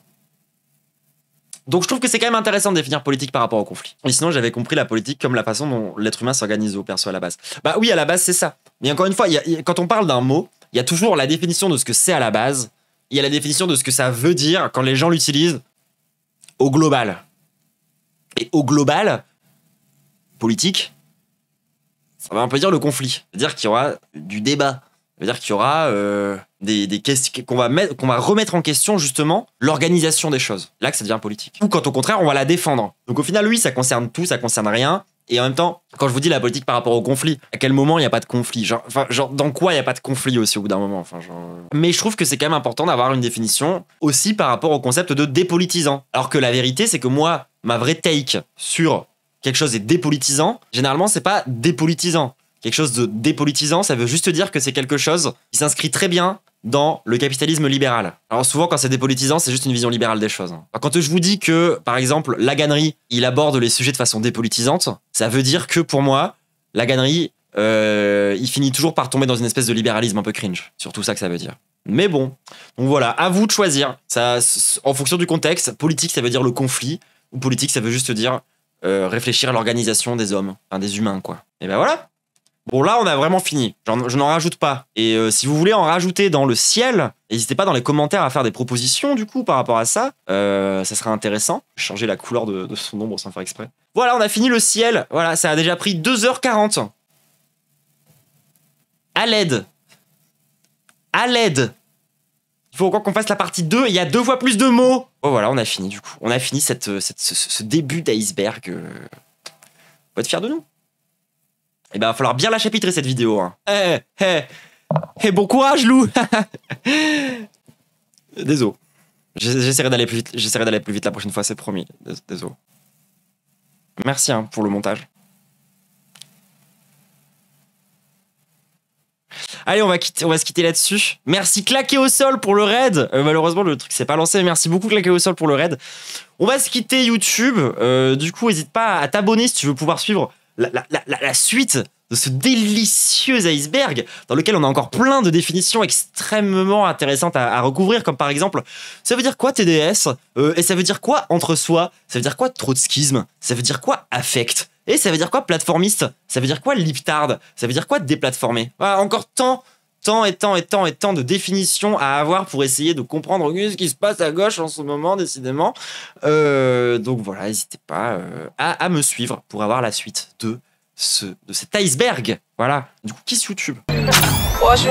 S1: Donc je trouve que c'est quand même intéressant de définir politique par rapport au conflit. Et sinon, j'avais compris la politique comme la façon dont l'être humain s'organise au perso à la base. Bah oui, à la base, c'est ça. Mais encore une fois, quand on parle d'un mot, il y a toujours la définition de ce que c'est à la base, il y a la définition de ce que ça veut dire quand les gens l'utilisent au global. Et au global, politique, ça va un peu dire le conflit. C'est-à-dire qu'il y aura du débat. C'est-à-dire qu'il y aura des questions qu'on va remettre en question, justement, l'organisation des choses. Là que ça devient politique. Ou quand au contraire, on va la défendre. Donc au final, oui, ça concerne tout, ça concerne rien. Et en même temps, quand je vous dis la politique par rapport au conflit, à quel moment il n'y a pas de conflit? Genre, dans quoi il n'y a pas de conflit aussi au bout d'un moment? Mais je trouve que c'est quand même important d'avoir une définition aussi par rapport au concept de dépolitisant. Alors que la vérité, c'est que moi, ma vraie take sur quelque chose est dépolitisant, généralement, c'est pas dépolitisant. Quelque chose de dépolitisant, ça veut juste dire que c'est quelque chose qui s'inscrit très bien dans le capitalisme libéral. Alors souvent, quand c'est dépolitisant, c'est juste une vision libérale des choses. Alors, quand je vous dis que, par exemple, Laganerie, il aborde les sujets de façon dépolitisante, ça veut dire que, pour moi, Laganerie, il finit toujours par tomber dans une espèce de libéralisme un peu cringe. Surtout ça que ça veut dire. Mais bon, donc voilà, à vous de choisir. Ça, en fonction du contexte, politique, ça veut dire le conflit, ou politique, ça veut juste dire réfléchir à l'organisation des hommes, enfin des humains, quoi. Et ben voilà. Bon, là, on a vraiment fini. Je n'en rajoute pas. Et si vous voulez en rajouter dans le ciel, n'hésitez pas dans les commentaires à faire des propositions, du coup, par rapport à ça. Ça sera intéressant. Changer la couleur de son ombre sans faire exprès. Voilà, on a fini le ciel. Voilà, ça a déjà pris 2h40. À l'aide. À l'aide. Il faut encore qu'on fasse la partie 2. Il y a 2 fois plus de mots. Oh, voilà, on a fini, du coup. On a fini ce début d'iceberg. Faut être fier de nous. Eh ben, il va falloir bien la chapitrer cette vidéo. Hein. Bon courage, Lou. Désolé. J'essaierai d'aller plus vite. J'essaierai d'aller plus vite la prochaine fois, c'est promis. Désolé. Merci pour le montage. Allez, on va se quitter là-dessus. Merci Claqué au sol pour le raid. Malheureusement, le truc s'est pas lancé. Merci beaucoup Claqué au sol pour le raid. On va se quitter YouTube. Du coup, n'hésite pas à t'abonner si tu veux pouvoir suivre la suite de ce délicieux iceberg dans lequel on a encore plein de définitions extrêmement intéressantes à recouvrir, comme par exemple, ça veut dire quoi TDS et ça veut dire quoi entre soi, ça veut dire quoi trotskisme, ça veut dire quoi affect, et ça veut dire quoi plateformiste, ça veut dire quoi liptard, ça veut dire quoi déplatformer. Voilà, encore tant de définitions à avoir pour essayer de comprendre ce qui se passe à gauche en ce moment, décidément. Donc voilà, n'hésitez pas à me suivre pour avoir la suite de cet iceberg. Voilà, du coup, kiss YouTube. Watching